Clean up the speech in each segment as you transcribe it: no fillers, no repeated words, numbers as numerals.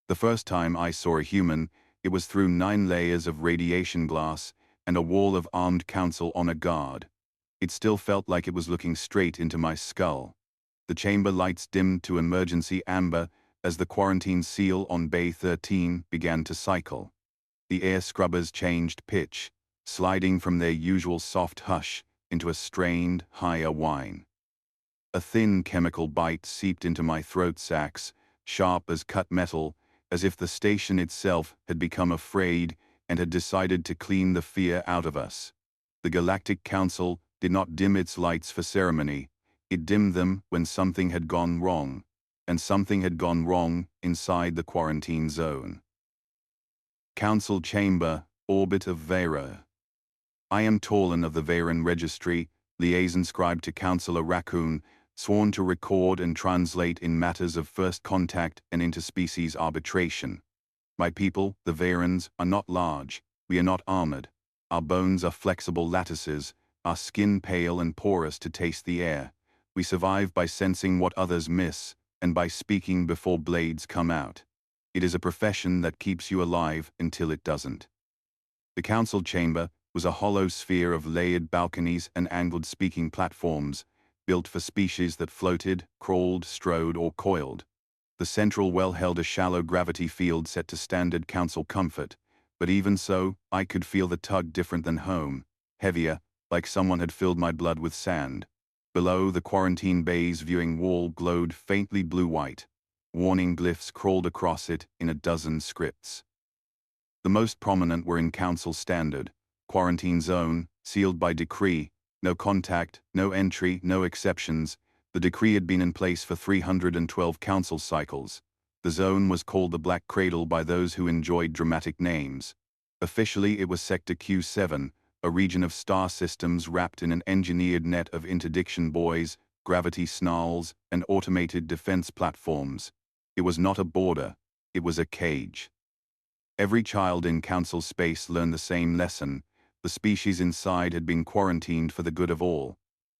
The first time I saw a human, it was through 9 layers of radiation glass and a wall of armed council on a guard. It still felt like it was looking straight into my skull. The chamber lights dimmed to emergency amber as the quarantine seal on Bay 13 began to cycle. The air scrubbers changed pitch, sliding from their usual soft hush into a strained, higher whine. A thin chemical bite seeped into my throat sacs, sharp as cut metal, as if the station itself had become afraid and had decided to clean the fear out of us. The Galactic Council did not dim its lights for ceremony, it dimmed them when something had gone wrong, and something had gone wrong inside the quarantine zone. Council Chamber, Orbit of Vera. I am Torlin of the Veran Registry, liaison scribe to Councillor Raccoon, sworn to record and translate in matters of first contact and interspecies arbitration. My people, the Verans, are not large, we are not armored. Our bones are flexible lattices, our skin pale and porous to taste the air. We survive by sensing what others miss, and by speaking before blades come out. It is a profession that keeps you alive until it doesn't. The council chamber was a hollow sphere of layered balconies and angled speaking platforms, built for species that floated, crawled, strode, or coiled. The central well held a shallow gravity field set to standard council comfort, but even so, I could feel the tug different than home, heavier, like someone had filled my blood with sand. Below, the quarantine bay's viewing wall glowed faintly blue-white. Warning glyphs crawled across it in a dozen scripts. The most prominent were in Council Standard, Quarantine Zone, sealed by decree, no contact, no entry, no exceptions. The decree had been in place for 312 council cycles. The zone was called the Black Cradle by those who enjoyed dramatic names. Officially it was Sector Q7, a region of star systems wrapped in an engineered net of interdiction buoys, gravity snarls, and automated defense platforms. It was not a border, it was a cage. Every child in council space learned the same lesson. The species inside had been quarantined for the good of all.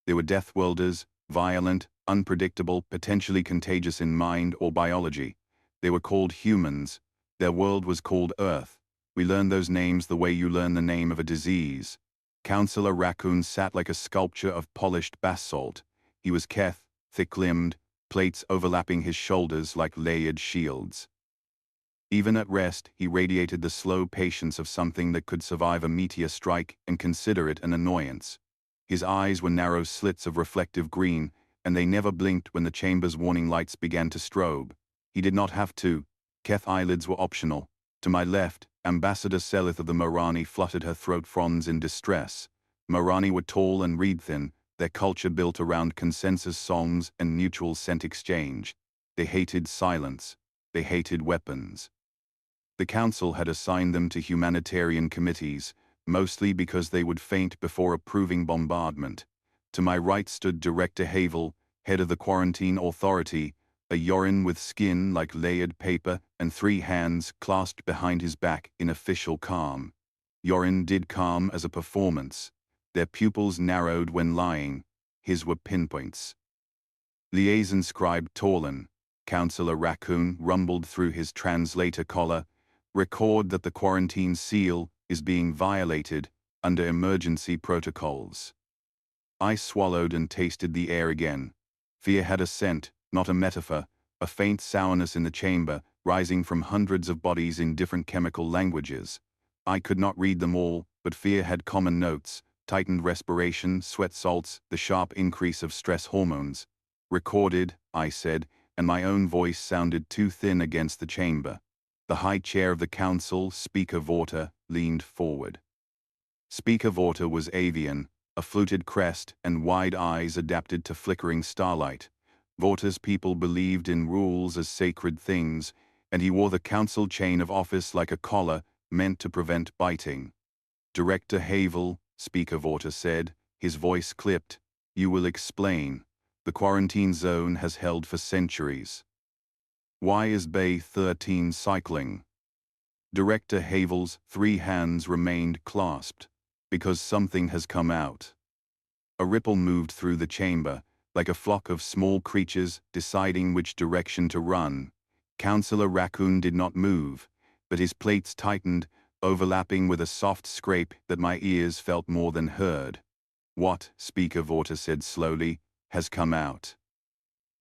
They were deathworlders, violent, unpredictable, potentially contagious in mind or biology. They were called humans. Their world was called Earth. We learned those names the way you learn the name of a disease. Councillor Raccoon sat like a sculpture of polished basalt. He was Keth, thick-limbed, plates overlapping his shoulders like layered shields. Even at rest, he radiated the slow patience of something that could survive a meteor strike and consider it an annoyance. His eyes were narrow slits of reflective green, and they never blinked when the chamber's warning lights began to strobe. He did not have to. Keth's eyelids were optional. To my left, Ambassador Selith of the Morani fluttered her throat fronds in distress. Morani were tall and reed-thin, their culture built around consensus songs and mutual scent exchange. They hated silence. They hated weapons. The council had assigned them to humanitarian committees, mostly because they would faint before approving bombardment. To my right stood Director Havel, head of the quarantine authority, a Yorin with skin like layered paper and 3 hands clasped behind his back in official calm. Yorin did calm as a performance. Their pupils narrowed when lying. His were pinpoints. Liaison scribe Torlin, Councillor Raccoon rumbled through his translator collar, record that the quarantine seal is being violated under emergency protocols. I swallowed and tasted the air again. Fear had a scent, not a metaphor, a faint sourness in the chamber, rising from hundreds of bodies in different chemical languages. I could not read them all, but fear had common notes, tightened respiration, sweat salts, the sharp increase of stress hormones. Recorded, I said, and my own voice sounded too thin against the chamber. The high chair of the council, Speaker Vorta, leaned forward. Speaker Vorta was avian, a fluted crest and wide eyes adapted to flickering starlight. Vorta's people believed in rules as sacred things, and he wore the council chain of office like a collar meant to prevent biting. Director Havel, Speaker Vorta said, his voice clipped, you will explain. The quarantine zone has held for centuries. Why is Bay 13 cycling? Director Havel's 3 hands remained clasped. Because something has come out. A ripple moved through the chamber, like a flock of small creatures deciding which direction to run. Councillor Raccoon did not move, but his plates tightened, overlapping with a soft scrape that my ears felt more than heard. "What," Speaker Vorta said slowly, "has come out?"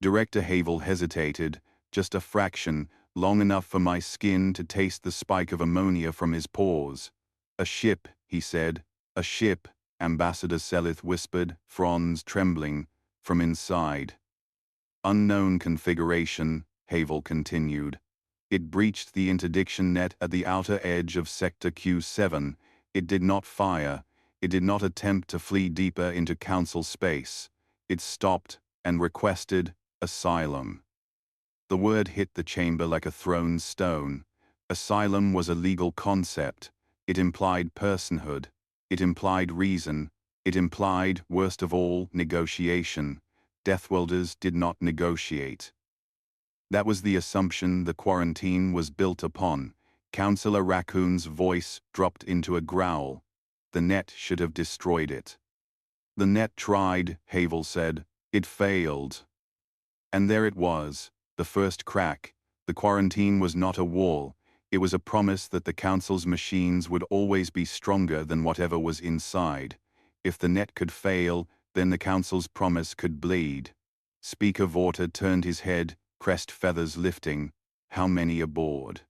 Director Havel hesitated, just a fraction, long enough for my skin to taste the spike of ammonia from his pores. "A ship," he said. "A ship," Ambassador Selith whispered, fronds trembling, from inside. "Unknown configuration," Havel continued. "It breached the interdiction net at the outer edge of Sector Q7. It did not fire. It did not attempt to flee deeper into Council space. It stopped and requested asylum." The word hit the chamber like a thrown stone. Asylum was a legal concept. It implied personhood. It implied reason. It implied, worst of all, negotiation. Deathworlders did not negotiate. That was the assumption the quarantine was built upon. Councillor Raccoon's voice dropped into a growl. The net should have destroyed it. "The net tried," Havel said. "It failed." And there it was, the first crack. The quarantine was not a wall. It was a promise that the Council's machines would always be stronger than whatever was inside. If the net could fail, then the Council's promise could bleed. Speaker Vorta turned his head, crest feathers lifting. "How many aboard?"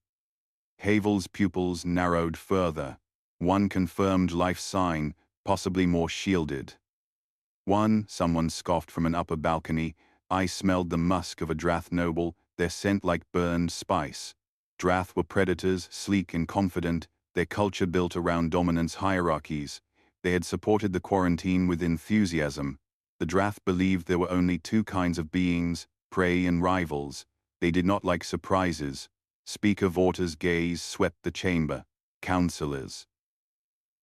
Havel's pupils narrowed further. "One confirmed life sign, possibly more shielded." "One," someone scoffed from an upper balcony. "I smelled the musk of a Drath noble, their scent like burned spice." Drath were predators, sleek and confident, their culture built around dominance hierarchies. They had supported the quarantine with enthusiasm. The Drath believed there were only two kinds of beings, prey and rivals. They did not like surprises. Speaker Vorta's gaze swept the chamber. "Councillors.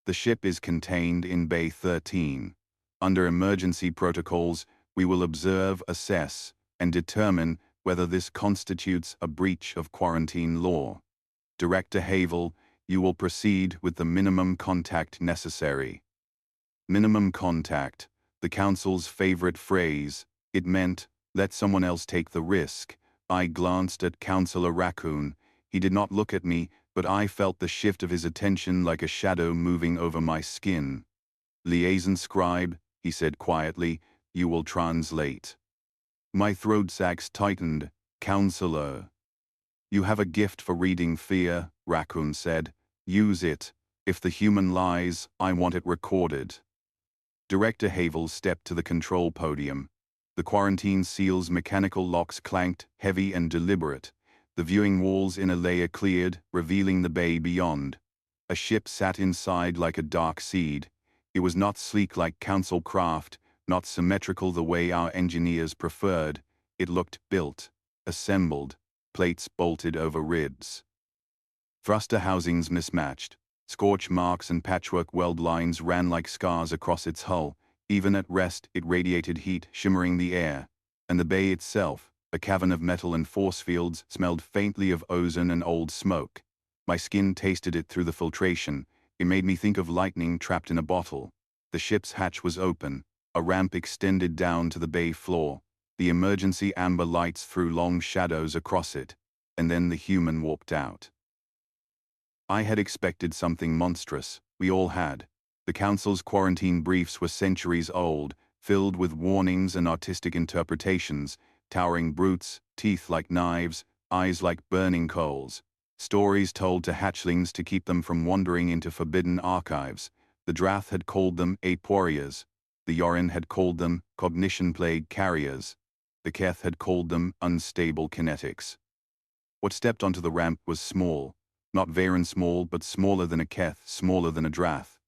The ship is contained in Bay 13. Under emergency protocols, we will observe, assess, and determine whether this constitutes a breach of quarantine law. Director Havel, you will proceed with the minimum contact necessary." Minimum contact, the Council's favorite phrase. It meant, let someone else take the risk. I glanced at Councillor Raccoon. He did not look at me, but I felt the shift of his attention like a shadow moving over my skin. "Liaison scribe," he said quietly, "you will translate." My throat sacs tightened. "Councillor." "You have a gift for reading fear," Raccoon said. "Use it. If the human lies, I want it recorded." Director Havel stepped to the control podium. The quarantine seal's mechanical locks clanked, heavy and deliberate. The viewing wall's inner layer cleared, revealing the bay beyond. A ship sat inside like a dark seed. It was not sleek like Council craft, not symmetrical the way our engineers preferred. It looked built, assembled, plates bolted over ribs. Thruster housings mismatched. Scorch marks and patchwork weld lines ran like scars across its hull. Even at rest, it radiated heat, shimmering the air. And the bay itself, a cavern of metal and force fields, smelled faintly of ozone and old smoke. My skin tasted it through the filtration. It made me think of lightning trapped in a bottle. The ship's hatch was open. A ramp extended down to the bay floor. The emergency amber lights threw long shadows across it. And then the human walked out. I had expected something monstrous. We all had. The Council's quarantine briefs were centuries old, filled with warnings and artistic interpretations, towering brutes, teeth like knives, eyes like burning coals. Stories told to hatchlings to keep them from wandering into forbidden archives. The Drath had called them ape warriors. The Yorin had called them cognition plague carriers. The Keth had called them unstable kinetics. What stepped onto the ramp was small. Not Varen small, but smaller than a Keth, smaller than a Drath.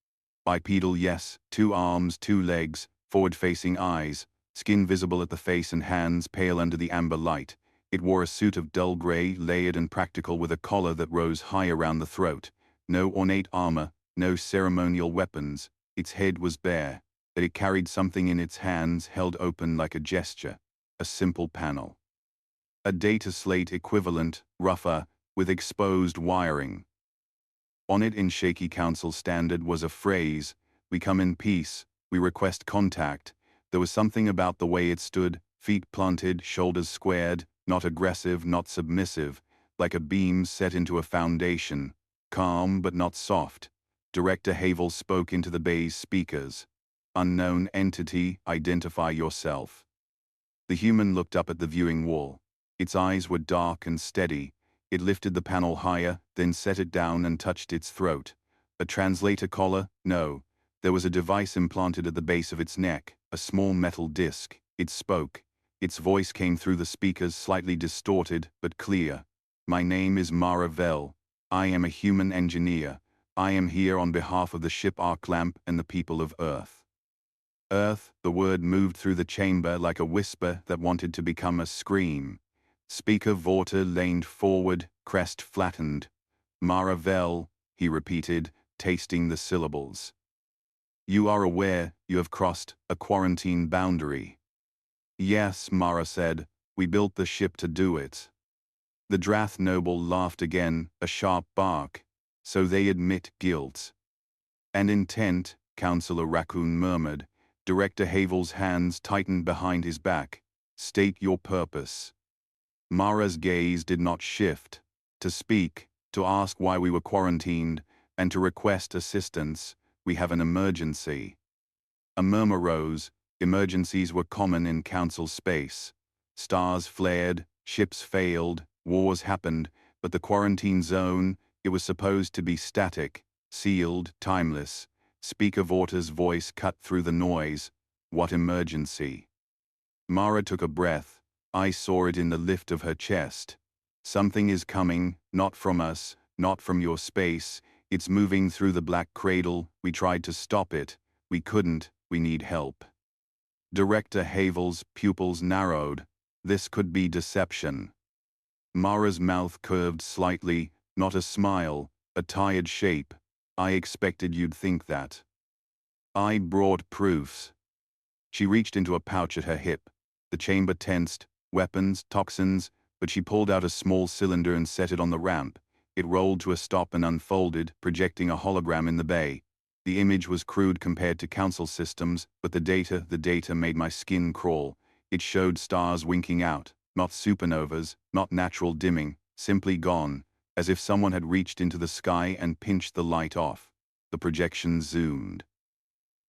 Bipedal, yes, 2 arms, 2 legs, forward-facing eyes, skin visible at the face and hands pale under the amber light. It wore a suit of dull gray, layered and practical with a collar that rose high around the throat. No ornate armor, no ceremonial weapons. Its head was bare, but it carried something in its hands held open like a gesture. A simple panel. A data slate equivalent, rougher, with exposed wiring. On it in shaky Council standard was a phrase, "We come in peace, we request contact." There was something about the way it stood, feet planted, shoulders squared, not aggressive, not submissive. like a beam set into a foundation, calm but not soft. Director Havel spoke into the bay's speakers. "Unknown entity, identify yourself." The human looked up at the viewing wall. Its eyes were dark and steady. It lifted the panel higher, then set it down and touched its throat. A translator collar? No. There was a device implanted at the base of its neck, a small metal disc. It spoke. Its voice came through the speakers, slightly distorted, but clear. "My name is Mara Vel. I am a human engineer. I am here on behalf of the ship Arclamp and the people of Earth." Earth, the word moved through the chamber like a whisper that wanted to become a scream. Speaker Vorta leaned forward, crest flattened. "Mara Vel," he repeated, tasting the syllables. "You are aware you have crossed a quarantine boundary." "Yes," Mara said, "we built the ship to do it." The Drath noble laughed again, a sharp bark. "So they admit guilt." "And intent," Councillor Raccoon murmured. Director Havel's hands tightened behind his back. "State your purpose." Mara's gaze did not shift. "To speak, to ask why we were quarantined, and to request assistance. We have an emergency." A murmur rose. Emergencies were common in Council space. Stars flared, ships failed, wars happened, but the quarantine zone, it was supposed to be static, sealed, timeless. Speaker Vorta's voice cut through the noise. "What emergency?" Mara took a breath. I saw it in the lift of her chest. "Something is coming, not from us, not from your space. It's moving through the black cradle. We tried to stop it. We couldn't. We need help." Director Havel's pupils narrowed. This could be deception. Mara's mouth curved slightly, not a smile, a tired shape. "I expected you'd think that." "I brought proofs." She reached into a pouch at her hip. The chamber tensed, weapons, toxins, but she pulled out a small cylinder and set it on the ramp. It rolled to a stop and unfolded, projecting a hologram in the bay. The image was crude compared to Council systems, but the data made my skin crawl. It showed stars winking out, not supernovas, not natural dimming, simply gone, as if someone had reached into the sky and pinched the light off. The projection zoomed.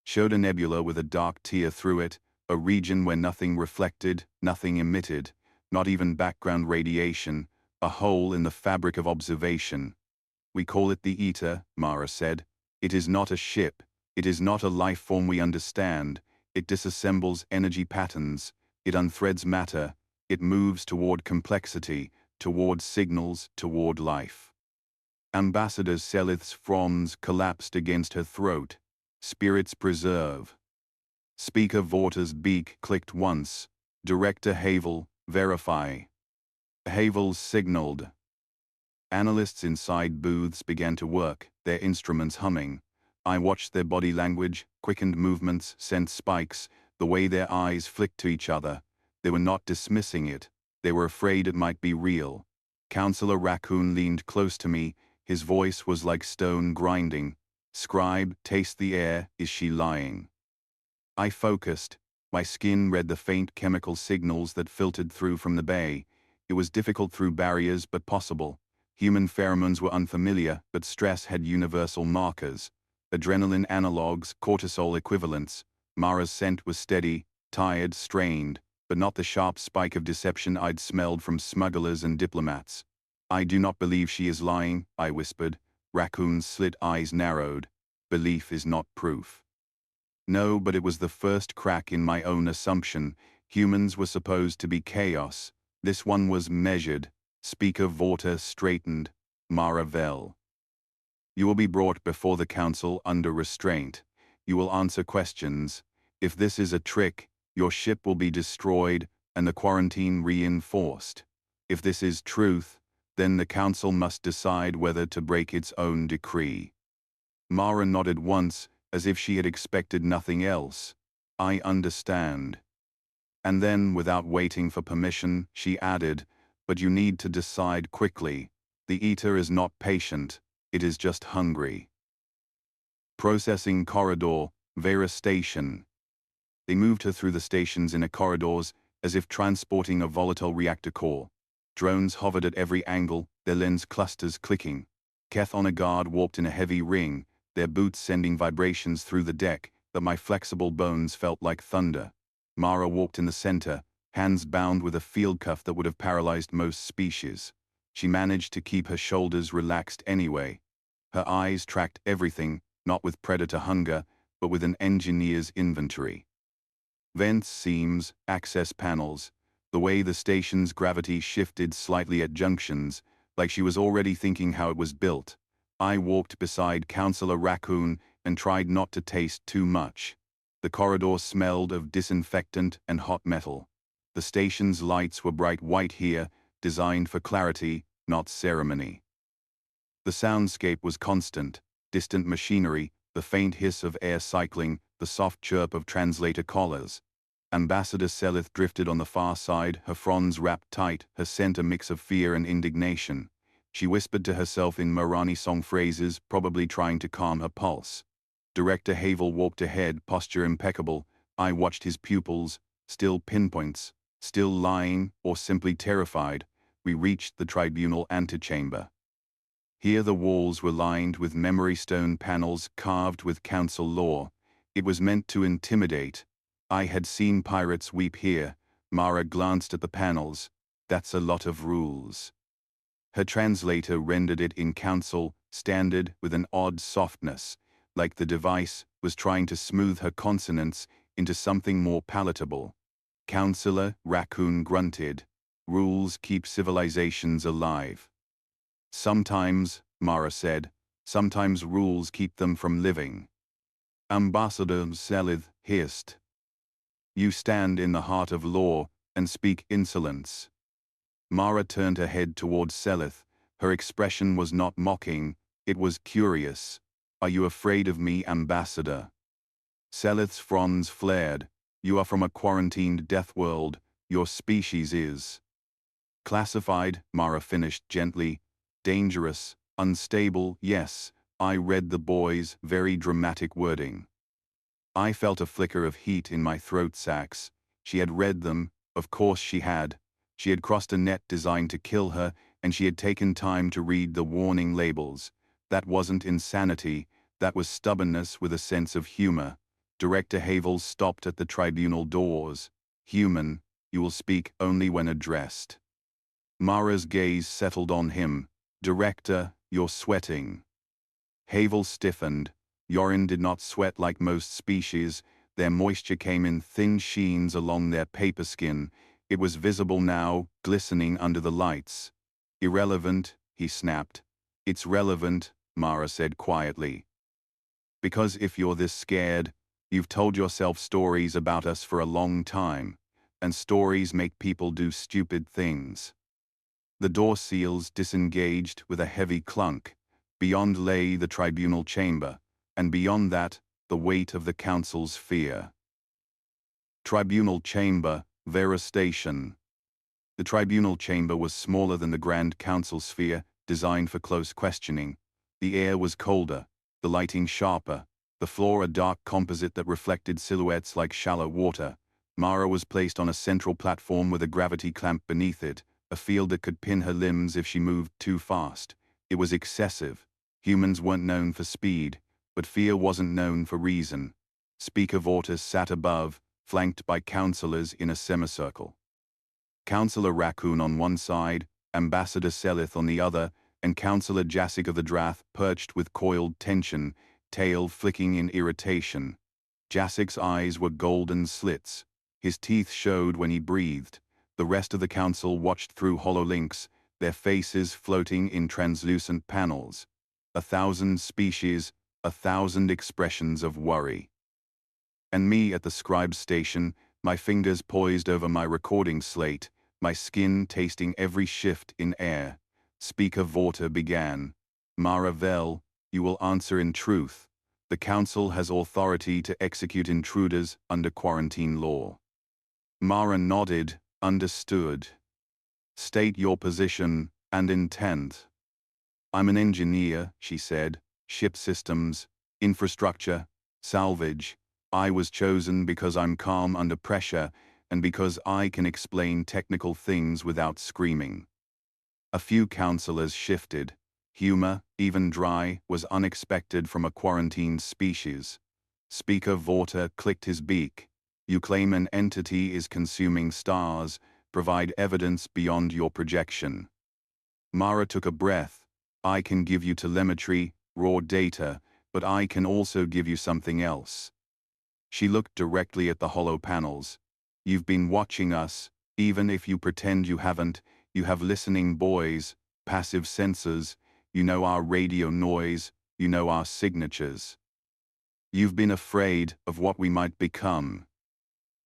Showed a nebula with a dark tear through it, a region where nothing reflected, nothing emitted, not even background radiation, a hole in the fabric of observation. "We call it the Ether," Mara said. "It is not a ship. It is not a life form we understand. It disassembles energy patterns. It unthreads matter. It moves toward complexity, toward signals, toward life." Ambassador Selith's fronds collapsed against her throat. "Spirits preserve." Speaker Vorta's beak clicked once. Director Havel, verify. Havel signaled. Analysts inside booths began to work, their instruments humming. I watched their body language, quickened movements, sent spikes, the way their eyes flicked to each other. They were not dismissing it. They were afraid it might be real. Councillor Raccoon leaned close to me. His voice was like stone grinding. "Scribe, taste the air, is she lying?" I focused. My skin read the faint chemical signals that filtered through from the bay. It was difficult through barriers, but possible. Human pheromones were unfamiliar, but stress had universal markers. Adrenaline analogs, cortisol equivalents. Mara's scent was steady, tired, strained, but not the sharp spike of deception I'd smelled from smugglers and diplomats. "I do not believe she is lying," I whispered. Raccoon's slit eyes narrowed. "Belief is not proof." No, but it was the first crack in my own assumption. Humans were supposed to be chaos. This one was measured. Speaker Vorta straightened. "Mara Vel. You will be brought before the Council under restraint. You will answer questions. If this is a trick, your ship will be destroyed and the quarantine reinforced. If this is truth, then the Council must decide whether to break its own decree." Mara nodded once, as if she had expected nothing else. "I understand." And then, without waiting for permission, she added, "But you need to decide quickly. The Ether is not patient, it is just hungry." Processing corridor, Vera Station. They moved her through the station's inner corridors, as if transporting a volatile reactor core. Drones hovered at every angle, their lens clusters clicking. Keth on a guard walked in a heavy ring, their boots sending vibrations through the deck that my flexible bones felt like thunder. Mara walked in the center, hands bound with a field cuff that would have paralyzed most species. She managed to keep her shoulders relaxed anyway. Her eyes tracked everything, not with predator hunger, but with an engineer's inventory. Vents, seams, access panels, the way the station's gravity shifted slightly at junctions, like she was already thinking how it was built. I walked beside Counselor Raccoon and tried not to taste too much. The corridor smelled of disinfectant and hot metal. The station's lights were bright white here, designed for clarity, not ceremony. The soundscape was constant, distant machinery, the faint hiss of air cycling, the soft chirp of translator collars. Ambassador Selith drifted on the far side, her fronds wrapped tight, her scent a mix of fear and indignation. She whispered to herself in Morani song phrases, probably trying to calm her pulse. Director Havel walked ahead, posture impeccable. I watched his pupils, still pinpoints, still lying, or simply terrified. We reached the tribunal antechamber. Here the walls were lined with memory stone panels carved with council lore. It was meant to intimidate. I had seen pirates weep here. Mara glanced at the panels. That's a lot of rules. Her translator rendered it in council standard with an odd softness, like the device was trying to smooth her consonants into something more palatable. Counselor Raccoon grunted. Rules keep civilizations alive. Sometimes, Mara said, sometimes rules keep them from living. Ambassador Selith hissed. You stand in the heart of law and speak insolence. Mara turned her head towards Selith. Her expression was not mocking, it was curious. Are you afraid of me, Ambassador? Selith's fronds flared. You are from a quarantined death world. Your species is classified, Mara finished gently. Dangerous, unstable, yes, I read the boy's very dramatic wording. I felt a flicker of heat in my throat sacs. She had read them, of course she had. She had crossed a net designed to kill her, and she had taken time to read the warning labels. That wasn't insanity, that was stubbornness with a sense of humor. Director Havel stopped at the tribunal doors. Human, you will speak only when addressed. Mara's gaze settled on him. Director, you're sweating. Havel stiffened. Yorin did not sweat like most species. Their moisture came in thin sheens along their paper skin. It was visible now, glistening under the lights. Irrelevant, he snapped. It's relevant, Mara said quietly. Because if you're this scared, you've told yourself stories about us for a long time, and stories make people do stupid things. The door seals disengaged with a heavy clunk. Beyond lay the tribunal chamber, and beyond that, the weight of the council's fear. Tribunal chamber, Vera Station. The tribunal chamber was smaller than the Grand Council sphere, designed for close questioning. The air was colder, the lighting sharper, the floor a dark composite that reflected silhouettes like shallow water. Mara was placed on a central platform with a gravity clamp beneath it, a field that could pin her limbs if she moved too fast. It was excessive. Humans weren't known for speed, but fear wasn't known for reason. Speaker Vortis sat above, flanked by counselors in a semicircle. Counselor Raccoon on one side, Ambassador Selith on the other, and Counselor Jassik of the Drath perched with coiled tension, tail flicking in irritation. Jassik's eyes were golden slits. His teeth showed when he breathed. The rest of the council watched through hololinks, their faces floating in translucent panels. 1,000 species, 1,000 expressions of worry. And me at the scribe station, my fingers poised over my recording slate, my skin tasting every shift in air. Speaker Vorta began. Mara Vel, you will answer in truth. The council has authority to execute intruders under quarantine law. Mara nodded, understood. State your position and intent. I'm an engineer, she said. Ship systems, infrastructure, salvage. I was chosen because I'm calm under pressure and because I can explain technical things without screaming. A few counselors shifted. Humor, even dry, was unexpected from a quarantined species. Speaker Vorta clicked his beak. You claim an entity is consuming stars, provide evidence beyond your projection. Mara took a breath. I can give you telemetry, raw data, but I can also give you something else. She looked directly at the hollow panels. You've been watching us, even if you pretend you haven't. You have listening buoys, passive sensors, you know our radio noise, you know our signatures. You've been afraid of what we might become.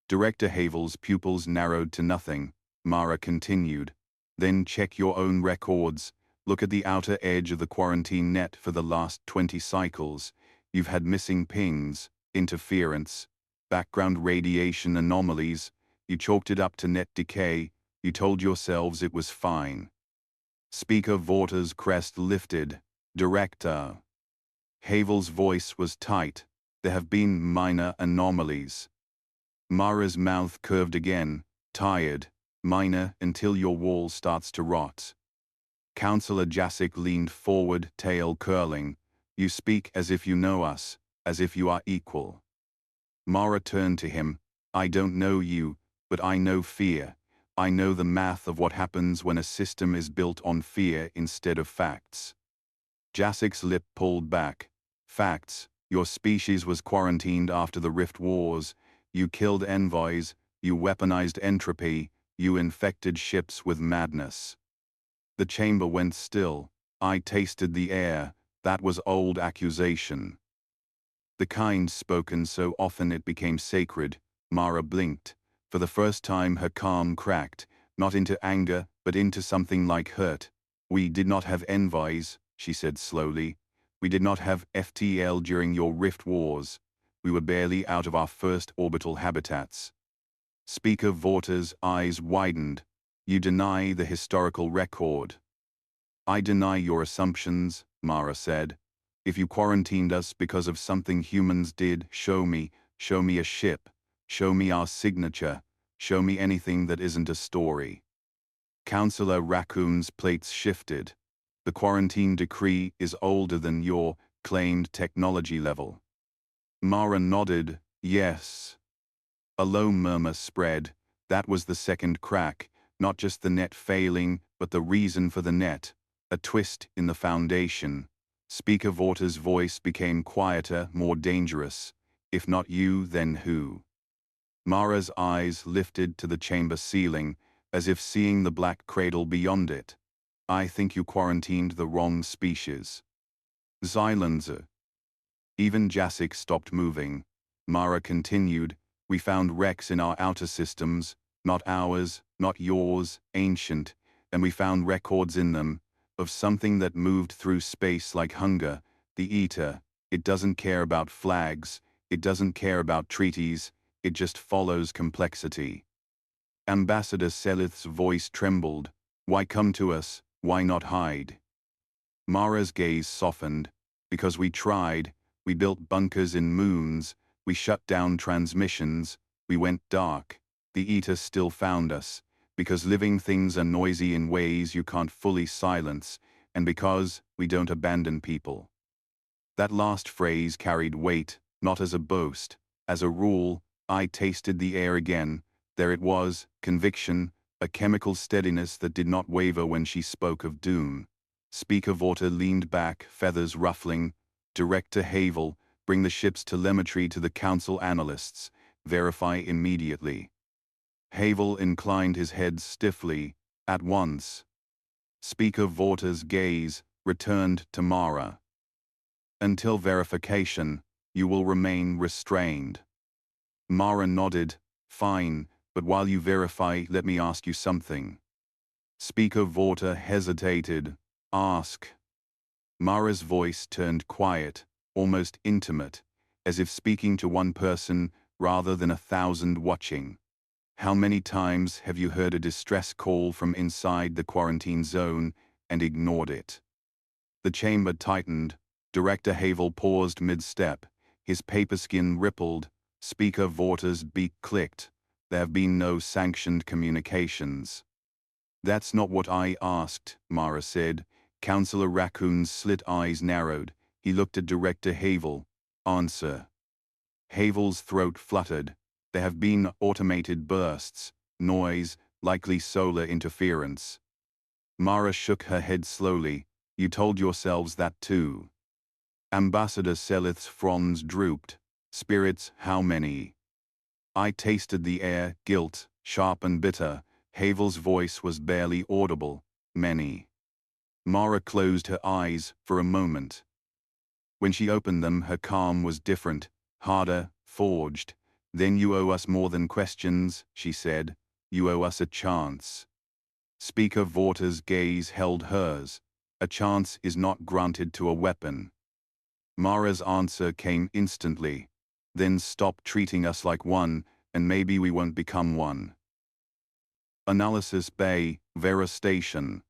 Director Havel's pupils narrowed to nothing. Mara continued. Then check your own records. Look at the outer edge of the quarantine net for the last 20 cycles. You've had missing pings, interference, background radiation anomalies. You chalked it up to net decay. You told yourselves it was fine. Speaker Vorta's crest lifted. Director. Havel's voice was tight. There have been minor anomalies. Mara's mouth curved again. Tired. Minor until your wall starts to rot. Counselor Jacek leaned forward, tail curling. You speak as if you know us, as if you are equal. Mara turned to him. I don't know you, but I know fear. I know the math of what happens when a system is built on fear instead of facts. Jacek's lip pulled back. Facts. Your species was quarantined after the Rift Wars. You killed envoys. You weaponized entropy. You infected ships with madness. The chamber went still. I tasted the air. That was old accusation. The kind spoken so often it became sacred. Mara blinked. For the first time her calm cracked, not into anger, but into something like hurt. We did not have envoys, she said slowly. We did not have FTL during your Rift Wars. We were barely out of our first orbital habitats. Speaker Vorta's eyes widened. You deny the historical record. I deny your assumptions, Mara said. If you quarantined us because of something humans did, show me a ship. Show me our signature. Show me anything that isn't a story. Counselor Raccoon's plates shifted. The quarantine decree is older than your claimed technology level. Mara nodded, yes. A low murmur spread. That was the second crack, not just the net failing, but the reason for the net. A twist in the foundation. Speaker Vorta's voice became quieter, more dangerous. If not you, then who? Mara's eyes lifted to the chamber ceiling, as if seeing the black cradle beyond it. I think you quarantined the wrong species. Xylanzer. Even Jacek stopped moving. Mara continued, we found wrecks in our outer systems, not ours, not yours, ancient, and we found records in them, of something that moved through space like hunger, the eater. It doesn't care about flags, it doesn't care about treaties, it just follows complexity. Ambassador Selith's voice trembled. Why come to us? Why not hide? Mara's gaze softened. Because we tried, we built bunkers in moons, we shut down transmissions, we went dark. The Eater still found us, because living things are noisy in ways you can't fully silence, and because we don't abandon people. That last phrase carried weight, not as a boast, as a rule. I tasted the air again. There it was, conviction, a chemical steadiness that did not waver when she spoke of doom. Speaker Vorta leaned back, feathers ruffling. Director Havel, bring the ship's telemetry to the council analysts. Verify immediately. Havel inclined his head stiffly. At once. Speaker Vorta's gaze returned to Mara. Until verification, you will remain restrained. Mara nodded. Fine, but while you verify, let me ask you something. Speaker Vorta hesitated. Ask. Mara's voice turned quiet, almost intimate, as if speaking to one person rather than 1,000 watching. How many times have you heard a distress call from inside the quarantine zone and ignored it? The chamber tightened. Director Havel paused mid-step. His paper skin rippled. Speaker Vorta's beak clicked. There have been no sanctioned communications. That's not what I asked, Mara said. Counselor Raccoon's slit eyes narrowed. He looked at Director Havel. Answer. Havel's throat fluttered. There have been automated bursts, noise, likely solar interference. Mara shook her head slowly. You told yourselves that too. Ambassador Selith's fronds drooped. Spirits, how many? I tasted the air, guilt, sharp and bitter. Havel's voice was barely audible. Many. Mara closed her eyes for a moment. When she opened them, her calm was different, harder, forged. Then you owe us more than questions, she said. You owe us a chance. Speaker Vorta's gaze held hers. A chance is not granted to a weapon. Mara's answer came instantly. Then stop treating us like one, and maybe we won't become one. Analysis Bay, Vera Station.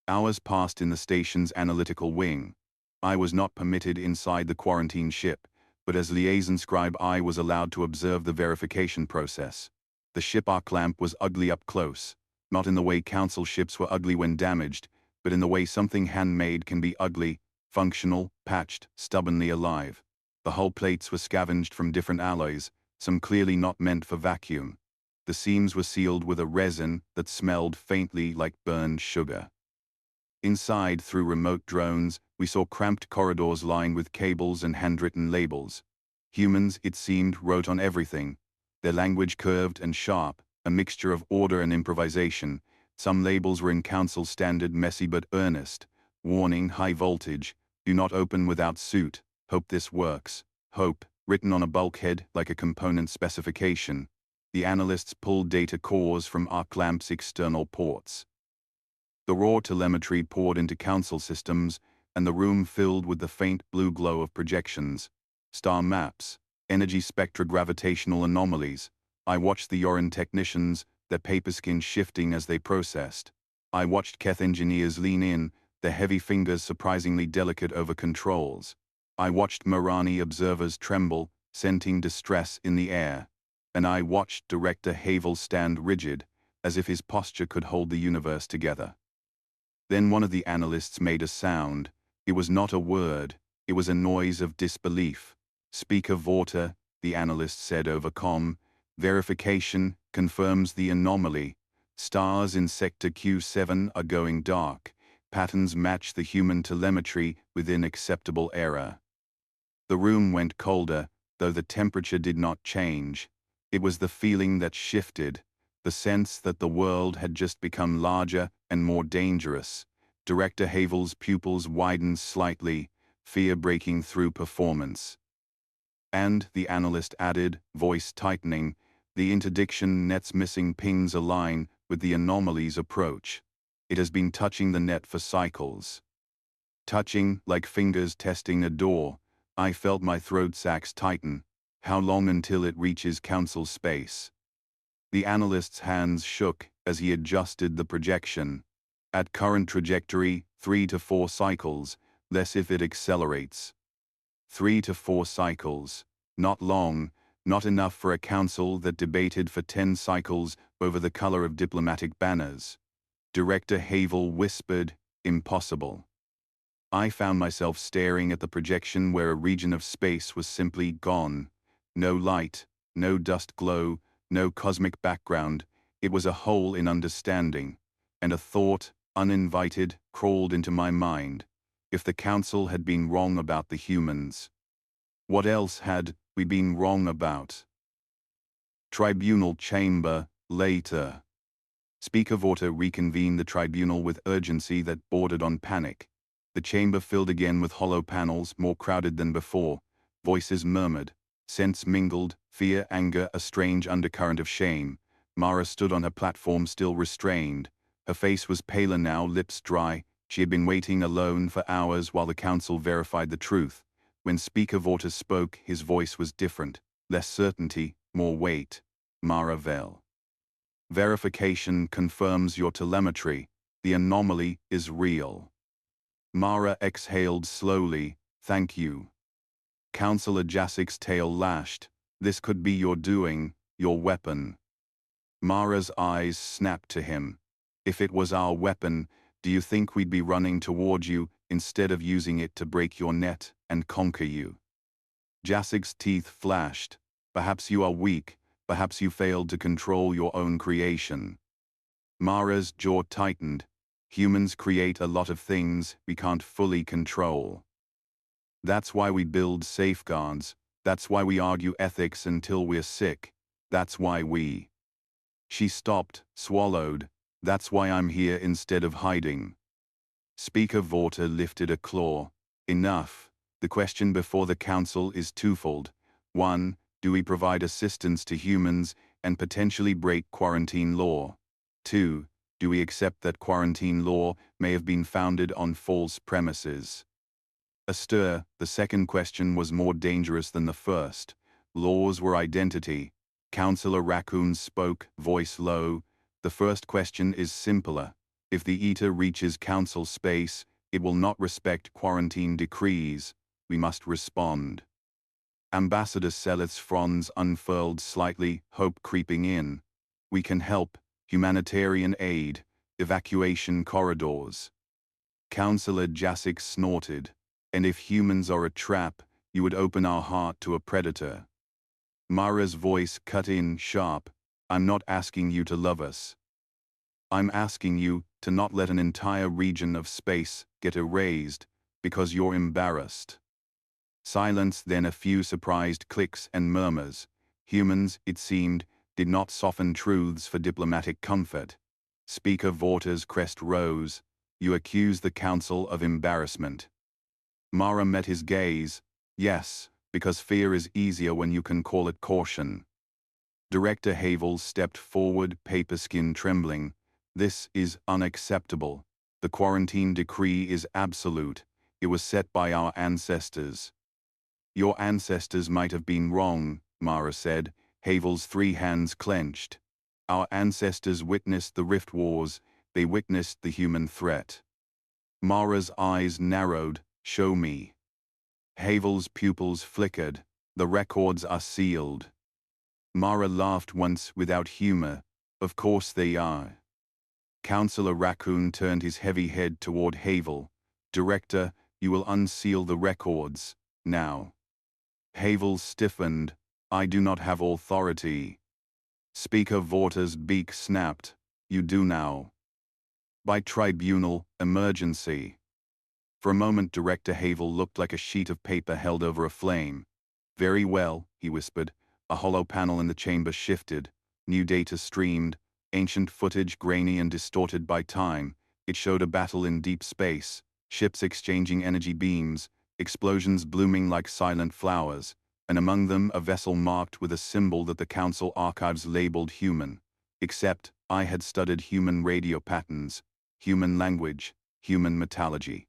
Hours passed in the station's analytical wing. I was not permitted inside the quarantine ship, but as liaison scribe I was allowed to observe the verification process. The ship arc lamp was ugly up close, not in the way council ships were ugly when damaged, but in the way something handmade can be ugly, functional, patched, stubbornly alive. The hull plates were scavenged from different alloys, some clearly not meant for vacuum. The seams were sealed with a resin that smelled faintly like burned sugar. Inside, through remote drones, we saw cramped corridors lined with cables and handwritten labels. Humans, it seemed, wrote on everything. Their language curved and sharp, a mixture of order and improvisation. Some labels were in council standard, messy but earnest. Warning, high voltage, do not open without suit, hope this works. Hope, written on a bulkhead like a component specification. The analysts pulled data cores from arc lamp's external ports. The raw telemetry poured into council systems, and the room filled with the faint blue glow of projections. Star maps, energy spectra, gravitational anomalies. I watched the Yoran technicians, their paper skin shifting as they processed. I watched Keth engineers lean in, their heavy fingers surprisingly delicate over controls. I watched Marani observers tremble, scenting distress in the air. And I watched Director Havel stand rigid, as if his posture could hold the universe together. Then one of the analysts made a sound. It was not a word, it was a noise of disbelief. Speaker Vorta, the analyst said over comm, verification confirms the anomaly. Stars in Sector Q7 are going dark. Patterns match the human telemetry within acceptable error. The room went colder, though the temperature did not change. It was the feeling that shifted, the sense that the world had just become larger and more dangerous. Director Havel's pupils widened slightly, fear breaking through performance. And, the analyst added, voice tightening, the interdiction net's missing pings align with the anomaly's approach. It has been touching the net for cycles. Touching, like fingers testing a door. I felt my throat sacs tighten. How long until it reaches council space? The analyst's hands shook as he adjusted the projection. At current trajectory, 3 to 4 cycles, less if it accelerates. 3 to 4 cycles. Not long, not enough for a council that debated for 10 cycles over the color of diplomatic banners. Director Havel whispered, impossible. I found myself staring at the projection where a region of space was simply gone. No light, no dust glow, no cosmic background. It was a hole in understanding. And a thought, uninvited, crawled into my mind. If the council had been wrong about the humans, what else had we been wrong about? Tribunal chamber, later. Speaker Vorta reconvened the tribunal with urgency that bordered on panic. The chamber filled again with hollow panels, more crowded than before. Voices murmured. Scents mingled, fear, anger, a strange undercurrent of shame. Mara stood on her platform, still restrained. Her face was paler now, lips dry. She had been waiting alone for hours while the council verified the truth. When Speaker Vorta spoke, his voice was different. Less certainty, more weight. Mara Vel. Verification confirms your telemetry. The anomaly is real. Mara exhaled slowly. Thank you. Councillor Jasik's tail lashed. This could be your doing, your weapon. Mara's eyes snapped to him. If it was our weapon, do you think we'd be running toward you instead of using it to break your net and conquer you? Jasik's teeth flashed. Perhaps you are weak, perhaps you failed to control your own creation. Mara's jaw tightened. Humans create a lot of things we can't fully control. That's why we build safeguards. That's why we argue ethics until we're sick. That's why we... She stopped, swallowed. That's why I'm here instead of hiding. Speaker Vorta lifted a claw. Enough. The question before the council is twofold. 1. Do we provide assistance to humans and potentially break quarantine law? 2. Do we accept that quarantine law may have been founded on false premises? A stir, the second question was more dangerous than the first. Laws were identity. Councillor Raccoon spoke, voice low. The first question is simpler. If the Eater reaches council space, it will not respect quarantine decrees. We must respond. Ambassador Selith's fronds unfurled slightly, hope creeping in. We can help. Humanitarian aid. Evacuation corridors. Councillor Jasik snorted. And if humans are a trap, you would open our heart to a predator. Mara's voice cut in sharp. I'm not asking you to love us. I'm asking you to not let an entire region of space get erased because you're embarrassed. Silence, then a few surprised clicks and murmurs. Humans, it seemed, did not soften truths for diplomatic comfort. Speaker Vorta's crest rose. You accuse the council of embarrassment. Mara met his gaze. Yes, because fear is easier when you can call it caution. Director Havel stepped forward, paper skin trembling. This is unacceptable. The quarantine decree is absolute. It was set by our ancestors. Your ancestors might have been wrong, Mara said. Havel's 3 hands clenched. Our ancestors witnessed the Rift Wars. They witnessed the human threat. Mara's eyes narrowed. Show me. Havel's pupils flickered. The records are sealed. Mara laughed once without humor. Of course they are. Councillor Raccoon turned his heavy head toward Havel. Director, you will unseal the records, now. Havel stiffened. I do not have authority. Speaker Vorta's beak snapped. You do now. By tribunal, emergency. For a moment Director Havel looked like a sheet of paper held over a flame. Very well, he whispered. A hollow panel in the chamber shifted. New data streamed. Ancient footage, grainy and distorted by time. It showed a battle in deep space. Ships exchanging energy beams. Explosions blooming like silent flowers. And among them a vessel marked with a symbol that the Council archives labeled human. Except, I had studied human radio patterns. Human language. Human metallurgy.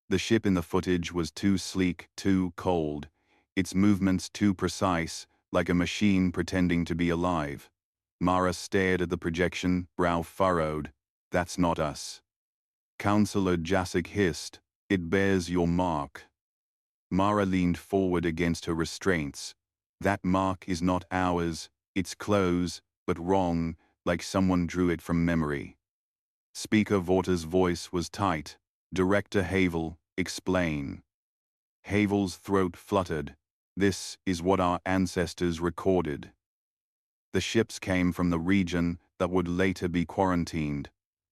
The ship in the footage was too sleek, too cold. Its movements too precise, like a machine pretending to be alive. Mara stared at the projection, brow furrowed. That's not us. Councillor Jasik hissed. It bears your mark. Mara leaned forward against her restraints. That mark is not ours. It's close, but wrong, like someone drew it from memory. Speaker Vorta's voice was tight. Director Havel, explain. Havel's throat fluttered. This is what our ancestors recorded. The ships came from the region that would later be quarantined.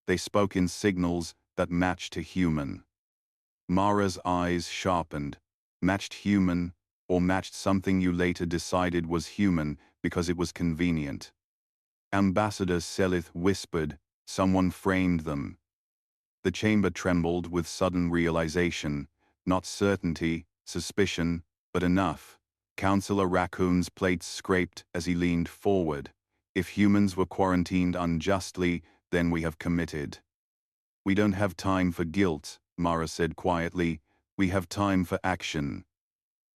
They spoke in signals that matched to human. Mara's eyes sharpened. Matched human, or matched something you later decided was human because it was convenient. Ambassador Selith whispered, someone framed them. The chamber trembled with sudden realization, not certainty, suspicion, but enough. Councillor Raccoon's plates scraped as he leaned forward. If humans were quarantined unjustly, then we have committed. We don't have time for guilt, Mara said quietly. We have time for action.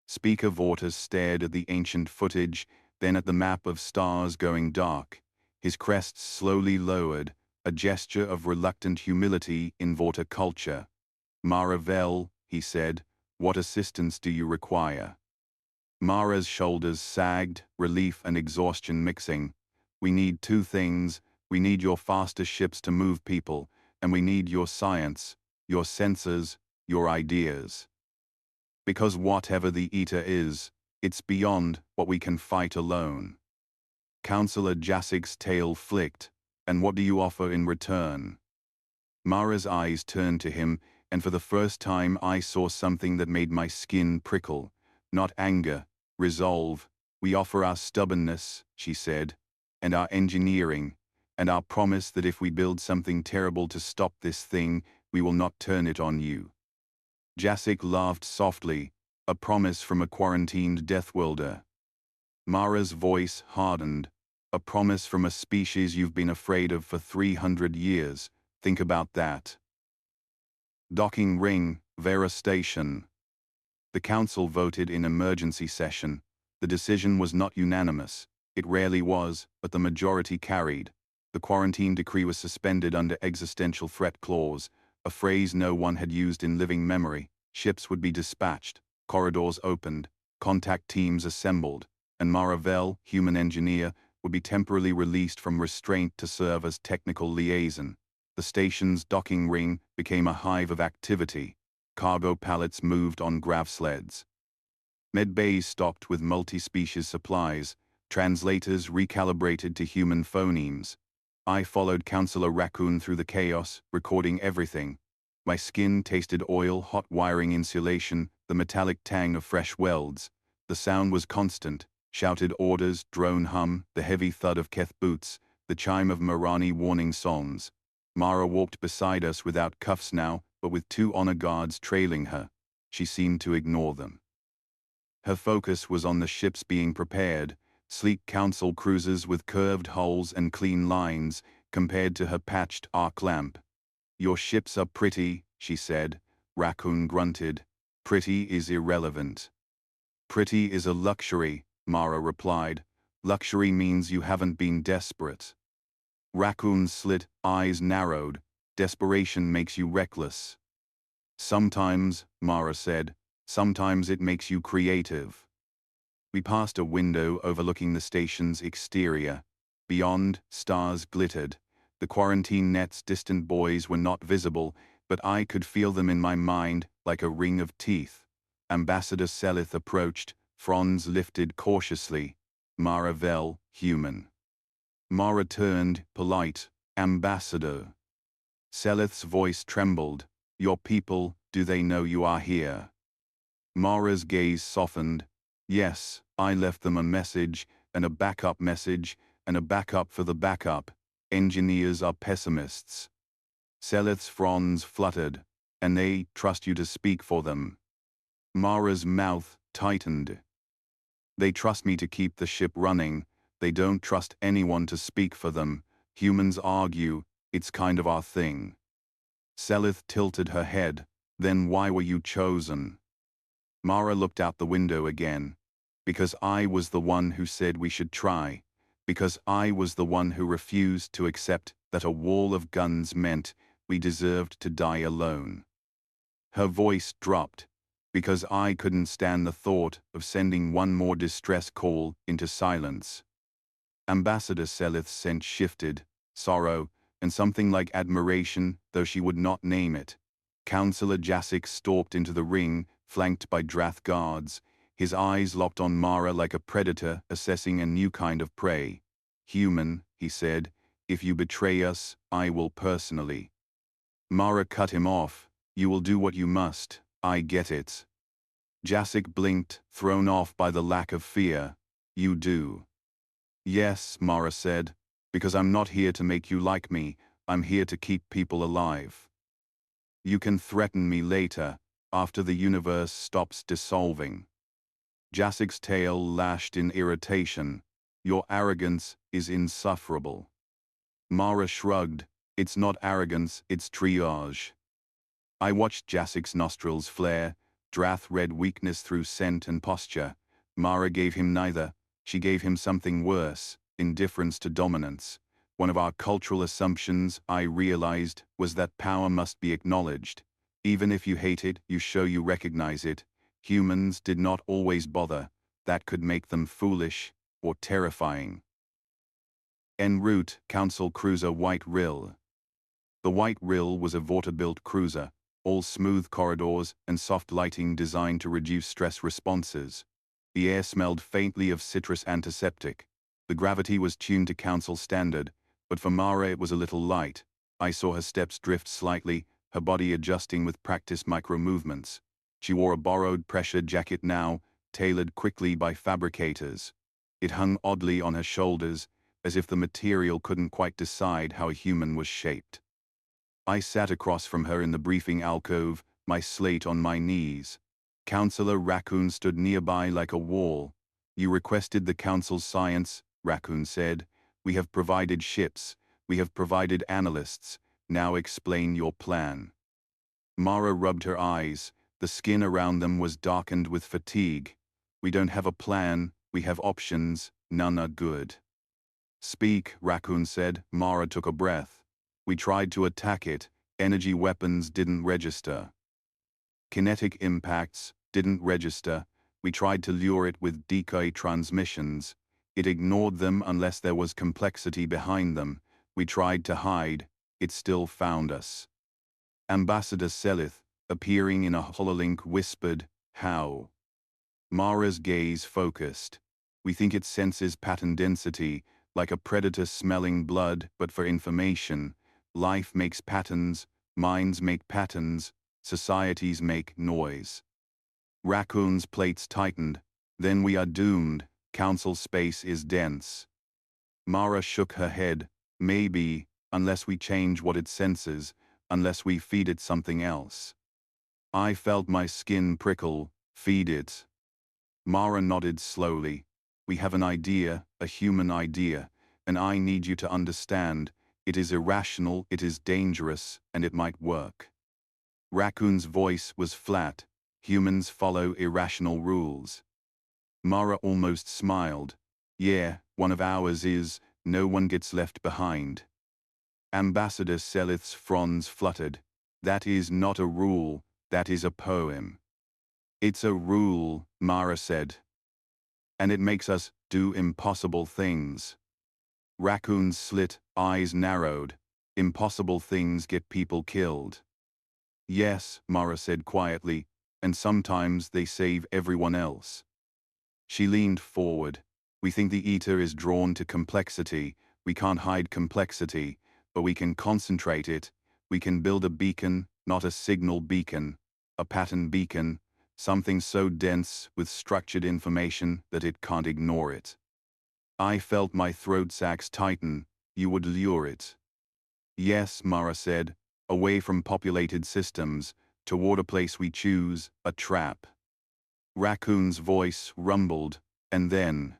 Speaker Vorta stared at the ancient footage, then at the map of stars going dark. His crest slowly lowered, a gesture of reluctant humility in Vorta culture. Maravel, he said, what assistance do you require? Mara's shoulders sagged, relief and exhaustion mixing. We need 2 things, We need your faster ships to move people, and we need your science, your sensors, your ideas. Because whatever the Eta is, it's beyond what we can fight alone. Counselor Jasik's tail flicked. And what do you offer in return? Mara's eyes turned to him, and for the first time I saw something that made my skin prickle. Not anger, resolve. We offer our stubbornness, she said, and our engineering, and our promise that if we build something terrible to stop this thing, we will not turn it on you. Jasik laughed softly, a promise from a quarantined deathworlder. Mara's voice hardened. A promise from a species you've been afraid of for 300 years. Think about that. Docking ring, Vera Station. The council voted in emergency session. The decision was not unanimous. It rarely was, but the majority carried. The quarantine decree was suspended under existential threat clause, a phrase no one had used in living memory. Ships would be dispatched, corridors opened, contact teams assembled, and Mara Vel, human engineer, would be temporarily released from restraint to serve as technical liaison. The station's docking ring became a hive of activity. Cargo pallets moved on grav sleds. Medbays stocked with multi-species supplies. Translators recalibrated to human phonemes. I followed Counselor Raccoon through the chaos, recording everything. My skin tasted oil, hot wiring insulation, the metallic tang of fresh welds. The sound was constant. Shouted orders, drone hum, the heavy thud of Keth boots, the chime of Marani warning songs. Mara walked beside us without cuffs now, but with 2 honor guards trailing her. She seemed to ignore them. Her focus was on the ships being prepared, sleek council cruisers with curved hulls and clean lines, compared to her patched arc lamp. Your ships are pretty, she said. Raccoon grunted. Pretty is irrelevant. Pretty is a luxury, Mara replied. Luxury means you haven't been desperate. Raccoon's slit eyes narrowed. Desperation makes you reckless. Sometimes, Mara said, sometimes it makes you creative. We passed a window overlooking the station's exterior. Beyond, stars glittered. The quarantine net's distant buoys were not visible, but I could feel them in my mind like a ring of teeth. Ambassador Selith approached, fronds lifted cautiously. Mara Vel, human. Mara turned, polite. Ambassador. Selith's voice trembled. Your people, do they know you are here? Mara's gaze softened. Yes, I left them a message, and a backup message, and a backup for the backup. Engineers are pessimists. Selith's fronds fluttered. And they trust you to speak for them. Mara's mouth tightened. They trust me to keep the ship running. They don't trust anyone to speak for them. Humans argue, it's kind of our thing. Selith tilted her head. Then why were you chosen? Mara looked out the window again. Because I was the one who said we should try. Because I was the one who refused to accept that a wall of guns meant we deserved to die alone. Her voice dropped. Because I couldn't stand the thought of sending one more distress call into silence. Ambassador Selith's scent shifted, sorrow, and something like admiration, though she would not name it. Counselor Jasik stalked into the ring, flanked by Drath guards. His eyes locked on Mara like a predator assessing a new kind of prey. Human, he said, if you betray us, I will personally. Mara cut him off. You will do what you must. I get it. Jasik blinked, thrown off by the lack of fear. You do. Yes, Mara said, because I'm not here to make you like me, I'm here to keep people alive. You can threaten me later, after the universe stops dissolving. Jasik's tail lashed in irritation. Your arrogance is insufferable. Mara shrugged. It's not arrogance, it's triage. I watched Jasik's nostrils flare. Drath read weakness through scent and posture. Mara gave him neither. She gave him something worse, indifference to dominance. One of our cultural assumptions, I realized, was that power must be acknowledged. Even if you hate it, you show you recognize it. Humans did not always bother. That could make them foolish or terrifying. En route, Council Cruiser White Rill. The White Rill was a Vorta-built cruiser, all smooth corridors and soft lighting designed to reduce stress responses. The air smelled faintly of citrus antiseptic. The gravity was tuned to Council standard, but for Mara it was a little light. I saw her steps drift slightly, her body adjusting with practiced micro-movements. She wore a borrowed pressure jacket now, tailored quickly by fabricators. It hung oddly on her shoulders, as if the material couldn't quite decide how a human was shaped. I sat across from her in the briefing alcove, my slate on my knees. Councillor Raccoon stood nearby like a wall. "You requested the Council's science," Raccoon said. "We have provided ships. We have provided analysts. Now explain your plan." Mara rubbed her eyes. The skin around them was darkened with fatigue. "We don't have a plan. We have options. None are good." "Speak," Raccoon said. Mara took a breath. "We tried to attack it. Energy weapons didn't register. Kinetic impacts didn't register. We tried to lure it with decoy transmissions. It ignored them unless there was complexity behind them. We tried to hide. It still found us." Ambassador Selith, appearing in a hololink, whispered, "How?" Mara's gaze focused. "We think it senses pattern density, like a predator smelling blood, but for information. Life makes patterns, minds make patterns, societies make noise." Raccoon's plates tightened. "Then we are doomed. Council space is dense." Mara shook her head. "Maybe, unless we change what it senses, unless we feed it something else." I felt my skin prickle. "Feed it." Mara nodded slowly. "We have an idea, a human idea, and I need you to understand. It is irrational, it is dangerous, and it might work." Raccoon's voice was flat. "Humans follow irrational rules." Mara almost smiled. "Yeah, one of ours is, no one gets left behind." Ambassador Selith's fronds fluttered. "That is not a rule, that is a poem." "It's a rule," Mara said. "And it makes us do impossible things." Raccoon's slit eyes narrowed. "Impossible things get people killed." "Yes," Mara said quietly, "and sometimes they save everyone else." She leaned forward. "We think the Eater is drawn to complexity. We can't hide complexity, but we can concentrate it. We can build a beacon, not a signal beacon, a pattern beacon, something so dense with structured information that it can't ignore it." I felt my throat sacs tighten. "You would lure it." "Yes," Mara said, "away from populated systems, toward a place we choose, a trap." Raccoon's voice rumbled, "And then?"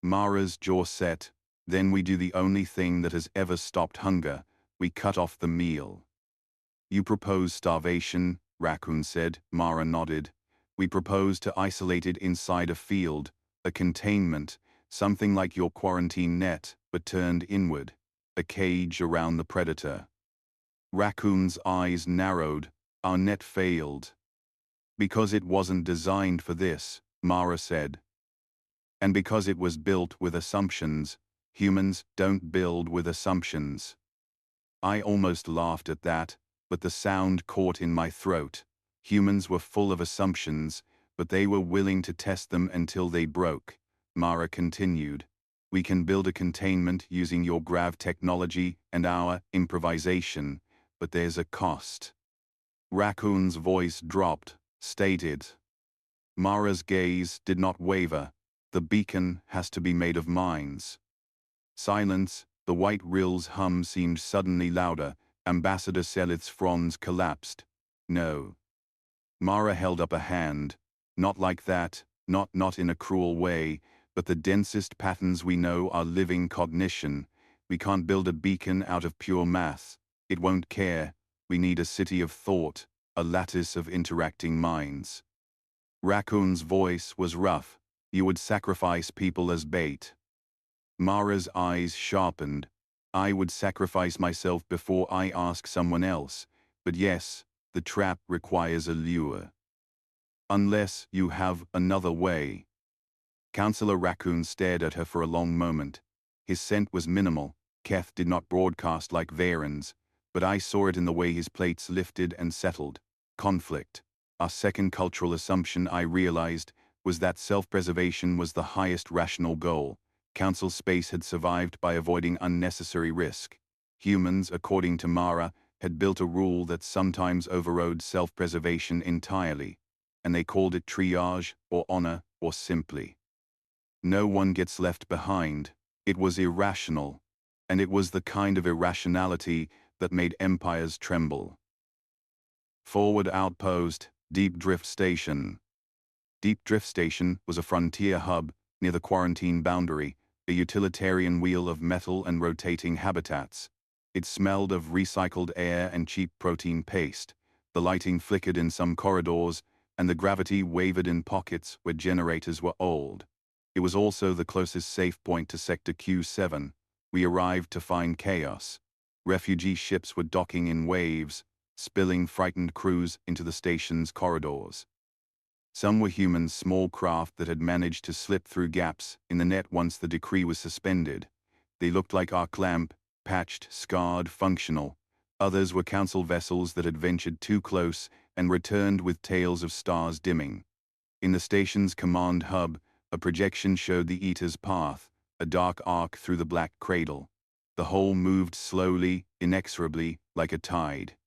Mara's jaw set. "Then we do the only thing that has ever stopped hunger. We cut off the meal." "You propose starvation," Raccoon said. Mara nodded. "We propose to isolate it inside a field, a containment, something like your quarantine net, but turned inward, a cage around the predator." Raccoon's eyes narrowed. "Our net failed." "Because it wasn't designed for this," Mara said. "And because it was built with assumptions. Humans don't build with assumptions." I almost laughed at that, but the sound caught in my throat. Humans were full of assumptions, but they were willing to test them until they broke. Mara continued. "We can build a containment using your grav technology and our improvisation, but there's a cost." Raccoon's voice dropped. "State it." Mara's gaze did not waver. "The beacon has to be made of minds." Silence. The White Rill's hum seemed suddenly louder. Ambassador Selith's fronds collapsed. "No." Mara held up a hand. "Not like that, not in a cruel way, but the densest patterns we know are living cognition. We can't build a beacon out of pure math. It won't care. We need a city of thought, a lattice of interacting minds." Raccoon's voice was rough. "You would sacrifice people as bait." Mara's eyes sharpened. "I would sacrifice myself before I ask someone else, but yes, the trap requires a lure. Unless you have another way." Councillor Raccoon stared at her for a long moment. His scent was minimal. Keth did not broadcast like Veyron's, but I saw it in the way his plates lifted and settled. Conflict. Our second cultural assumption, I realized, was that self-preservation was the highest rational goal. Council space had survived by avoiding unnecessary risk. Humans, according to Mara, had built a rule that sometimes overrode self-preservation entirely, and they called it triage, or honor, or simply. No one gets left behind. It was irrational, and it was the kind of irrationality that made empires tremble. Forward outpost, Deep Drift Station. Deep Drift Station was a frontier hub near the quarantine boundary, a utilitarian wheel of metal and rotating habitats. It smelled of recycled air and cheap protein paste. The lighting flickered in some corridors, and the gravity wavered in pockets where generators were old. It was also the closest safe point to Sector Q7. We arrived to find chaos. Refugee ships were docking in waves, spilling frightened crews into the station's corridors. Some were human small craft that had managed to slip through gaps in the net once the decree was suspended. They looked like arc lamp, patched, scarred, functional. Others were council vessels that had ventured too close and returned with tails of stars dimming. In the station's command hub, a projection showed the Eater's path, a dark arc through the black cradle. The whole moved slowly, inexorably, like a tide.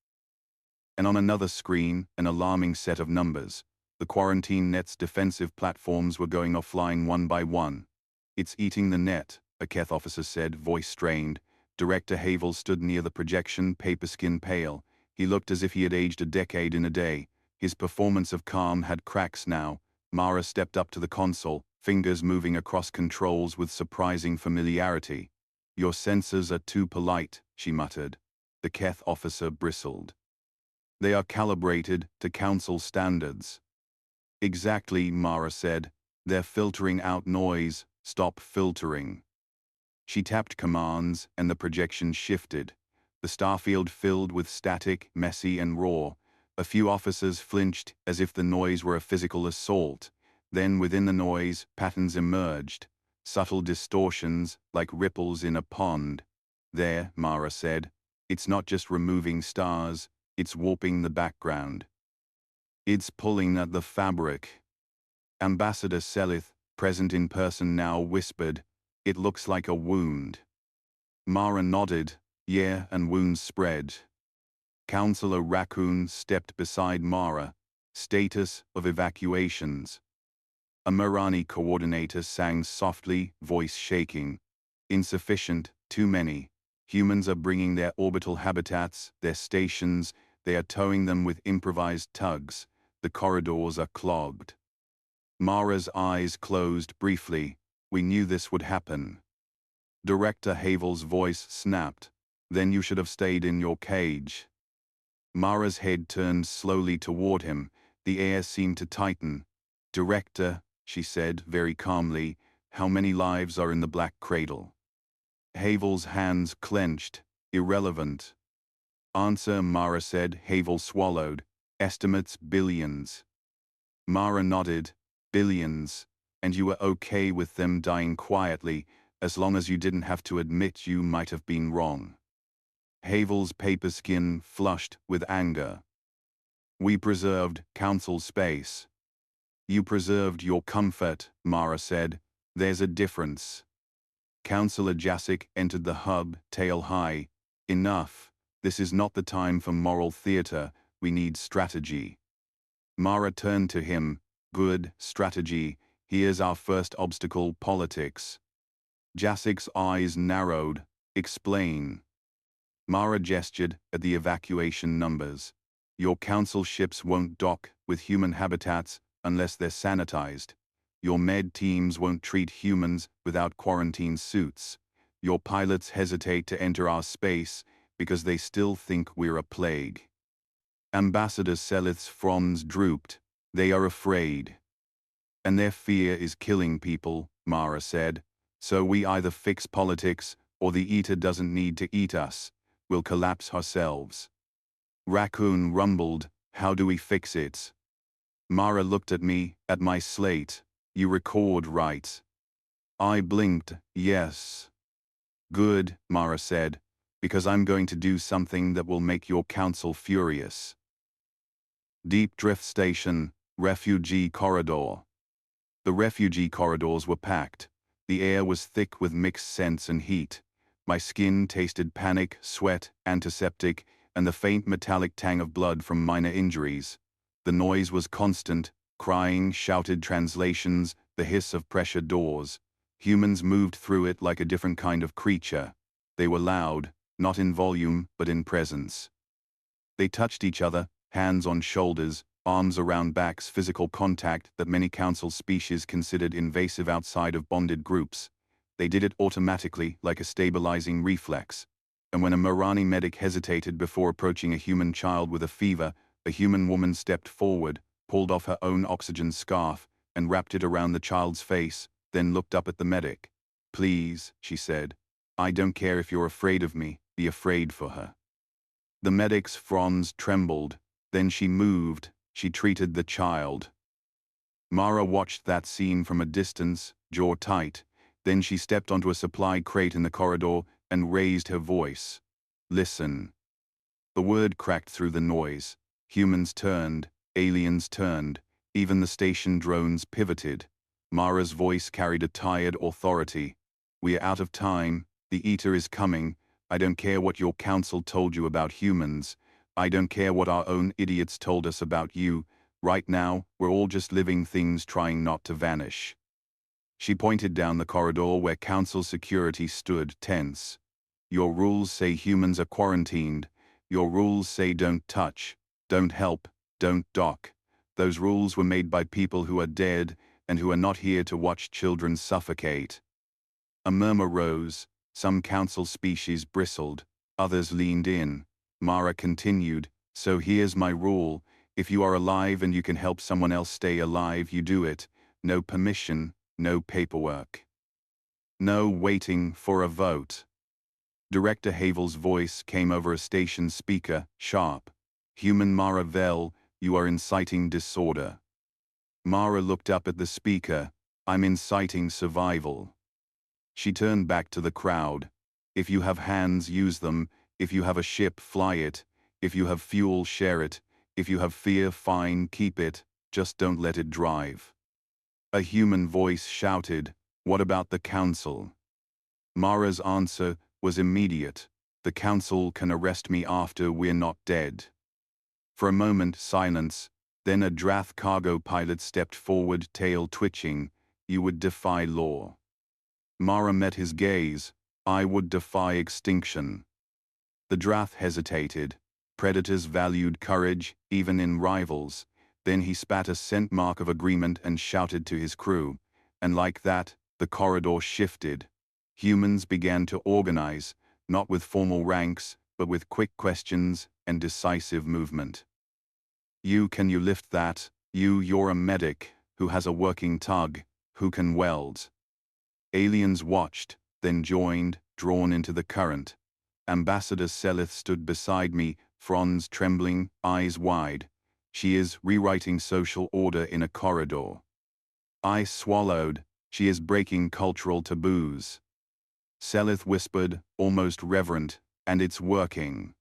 And on another screen, an alarming set of numbers. The quarantine net's defensive platforms were going offline one by one. "It's eating the net," a Keth officer said, voice strained. Director Havel stood near the projection, paper-skin pale. He looked as if he had aged a decade in a day. His performance of calm had cracks now. Mara stepped up to the console, fingers moving across controls with surprising familiarity. "Your sensors are too polite," she muttered. The Keth officer bristled. "They are calibrated to council standards." "Exactly," Mara said. "They're filtering out noise. Stop filtering." She tapped commands, and the projection shifted. The starfield filled with static, messy and raw. A few officers flinched as if the noise were a physical assault. Then within the noise, patterns emerged. Subtle distortions, like ripples in a pond. "There," Mara said. "It's not just removing stars, it's warping the background. It's pulling at the fabric." Ambassador Selith, present in person now, whispered, "It looks like a wound." Mara nodded. "Yeah, and wounds spread." Counselor Raccoon stepped beside Mara. "Status of evacuations." A Mirani coordinator sang softly, voice shaking. "Insufficient, too many. Humans are bringing their orbital habitats, their stations, they are towing them with improvised tugs. The corridors are clogged." Mara's eyes closed briefly. "We knew this would happen." Director Havel's voice snapped. "Then you should have stayed in your cage." Mara's head turned slowly toward him. The air seemed to tighten. "Director," she said very calmly, "how many lives are in the black cradle?" Havel's hands clenched. "Irrelevant." "Answer," Mara said. Havel swallowed. "Estimates, billions." Mara nodded. "Billions. And you were okay with them dying quietly, as long as you didn't have to admit you might have been wrong." Havel's paper skin flushed with anger. "We preserved council space." "You preserved your comfort," Mara said. "There's a difference." Councillor Jasic entered the hub, tail high. "Enough. This is not the time for moral theater. We need strategy." Mara turned to him. "Good, strategy. Here's our first obstacle, politics." Jasic's eyes narrowed. "Explain." Mara gestured at the evacuation numbers. "Your council ships won't dock with human habitats unless they're sanitized. Your med teams won't treat humans without quarantine suits. Your pilots hesitate to enter our space because they still think we're a plague." Ambassador Selith's fronds drooped. "They are afraid. And their fear is killing people," Mara said. "So we either fix politics, or the Eater doesn't need to eat us. We'll collapse ourselves." Raccoon rumbled, "How do we fix it?" Mara looked at me, at my slate. "You record, right?" I blinked, "Yes." Good, Mara said, because I'm going to do something that will make your council furious. Deep Drift Station, Refugee Corridor. The refugee corridors were packed. The air was thick with mixed scents and heat. My skin tasted panic, sweat, antiseptic, and the faint metallic tang of blood from minor injuries. The noise was constant, crying, shouted translations, the hiss of pressured doors. Humans moved through it like a different kind of creature. They were loud, not in volume, but in presence. They touched each other, hands on shoulders, arms around backs, physical contact that many council species considered invasive outside of bonded groups. They did it automatically, like a stabilizing reflex. And when a Marani medic hesitated before approaching a human child with a fever, a human woman stepped forward, pulled off her own oxygen scarf, and wrapped it around the child's face, then looked up at the medic. "Please," she said. "I don't care if you're afraid of me, be afraid for her." The medic's fronds trembled, then she moved, she treated the child. Mara watched that scene from a distance, jaw tight. Then she stepped onto a supply crate in the corridor and raised her voice. "Listen." The word cracked through the noise. Humans turned, aliens turned, even the station drones pivoted. Mara's voice carried a tired authority. "We are out of time, the Eater is coming. I don't care what your council told you about humans. I don't care what our own idiots told us about you. Right now, we're all just living things trying not to vanish." She pointed down the corridor where council security stood, tense. "Your rules say humans are quarantined. Your rules say don't touch, don't help, don't dock. Those rules were made by people who are dead and who are not here to watch children suffocate." A murmur rose. Some council species bristled. Others leaned in. Mara continued, "So here's my rule. If you are alive and you can help someone else stay alive, you do it. No permission, no paperwork. No waiting for a vote." Director Havel's voice came over a station speaker, sharp. "Human Mara Vel, you are inciting disorder." Mara looked up at the speaker. "I'm inciting survival." She turned back to the crowd. "If you have hands, use them. If you have a ship, fly it. If you have fuel, share it. If you have fear, fine, keep it. Just don't let it drive." A human voice shouted, "What about the council?" Mara's answer was immediate. "The council can arrest me after we're not dead." For a moment, silence. Then a Drath cargo pilot stepped forward, tail twitching. "You would defy law." Mara met his gaze. "I would defy extinction." The Drath hesitated. Predators valued courage, even in rivals. Then he spat a scent mark of agreement and shouted to his crew. And like that, the corridor shifted. Humans began to organize, not with formal ranks, but with quick questions and decisive movement. Can you lift that? You're a medic, who has a working tug, who can weld." Aliens watched, then joined, drawn into the current. Ambassador Selith stood beside me, fronds trembling, eyes wide. "She is rewriting social order in a corridor." I swallowed. "She is breaking cultural taboos." Selith whispered, almost reverent, "And it's working."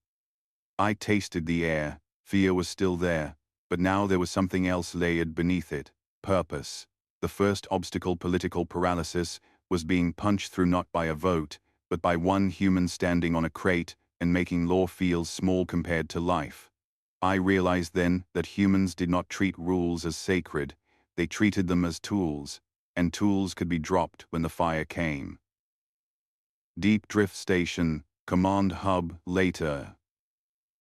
I tasted the air. Fear was still there, but now there was something else layered beneath it: purpose. The first obstacle, political paralysis, was being punched through not by a vote, but by one human standing on a crate and making law feel small compared to life. I realized then that humans did not treat rules as sacred. They treated them as tools, and tools could be dropped when the fire came. Deep Drift Station, Command Hub, later.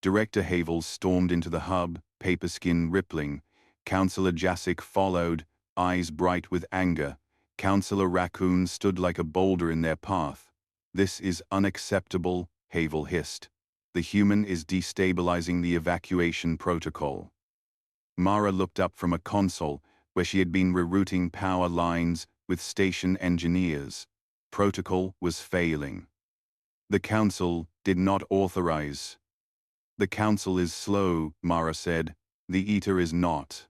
Director Havel stormed into the hub, paper skin rippling. Councillor Jasic followed, eyes bright with anger. Councillor Raccoon stood like a boulder in their path. "This is unacceptable," Havel hissed. "The human is destabilizing the evacuation protocol." Mara looked up from a console, where she had been rerouting power lines with station engineers. Protocol was failing. The council did not authorize. "The council is slow," Mara said. "The Eater is not."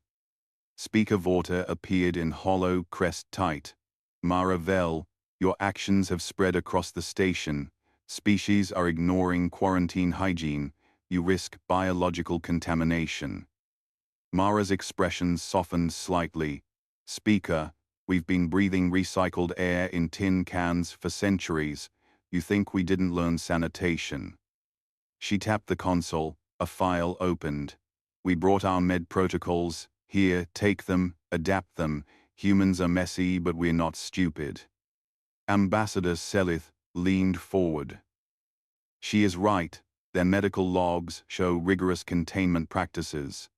Speaker Vorta appeared in hollow, crest tight. "Mara Vel, Your actions have spread across the station. Species are ignoring quarantine hygiene. You risk biological contamination. Mara's expression softened slightly. Speaker, we've been breathing recycled air in tin cans for centuries. You think we didn't learn sanitation? She tapped the console. A file opened. We brought our med protocols. Here, take them, adapt them. Humans are messy, but we're not stupid. Ambassador Selith leaned forward. She is right. Their medical logs show rigorous containment practices.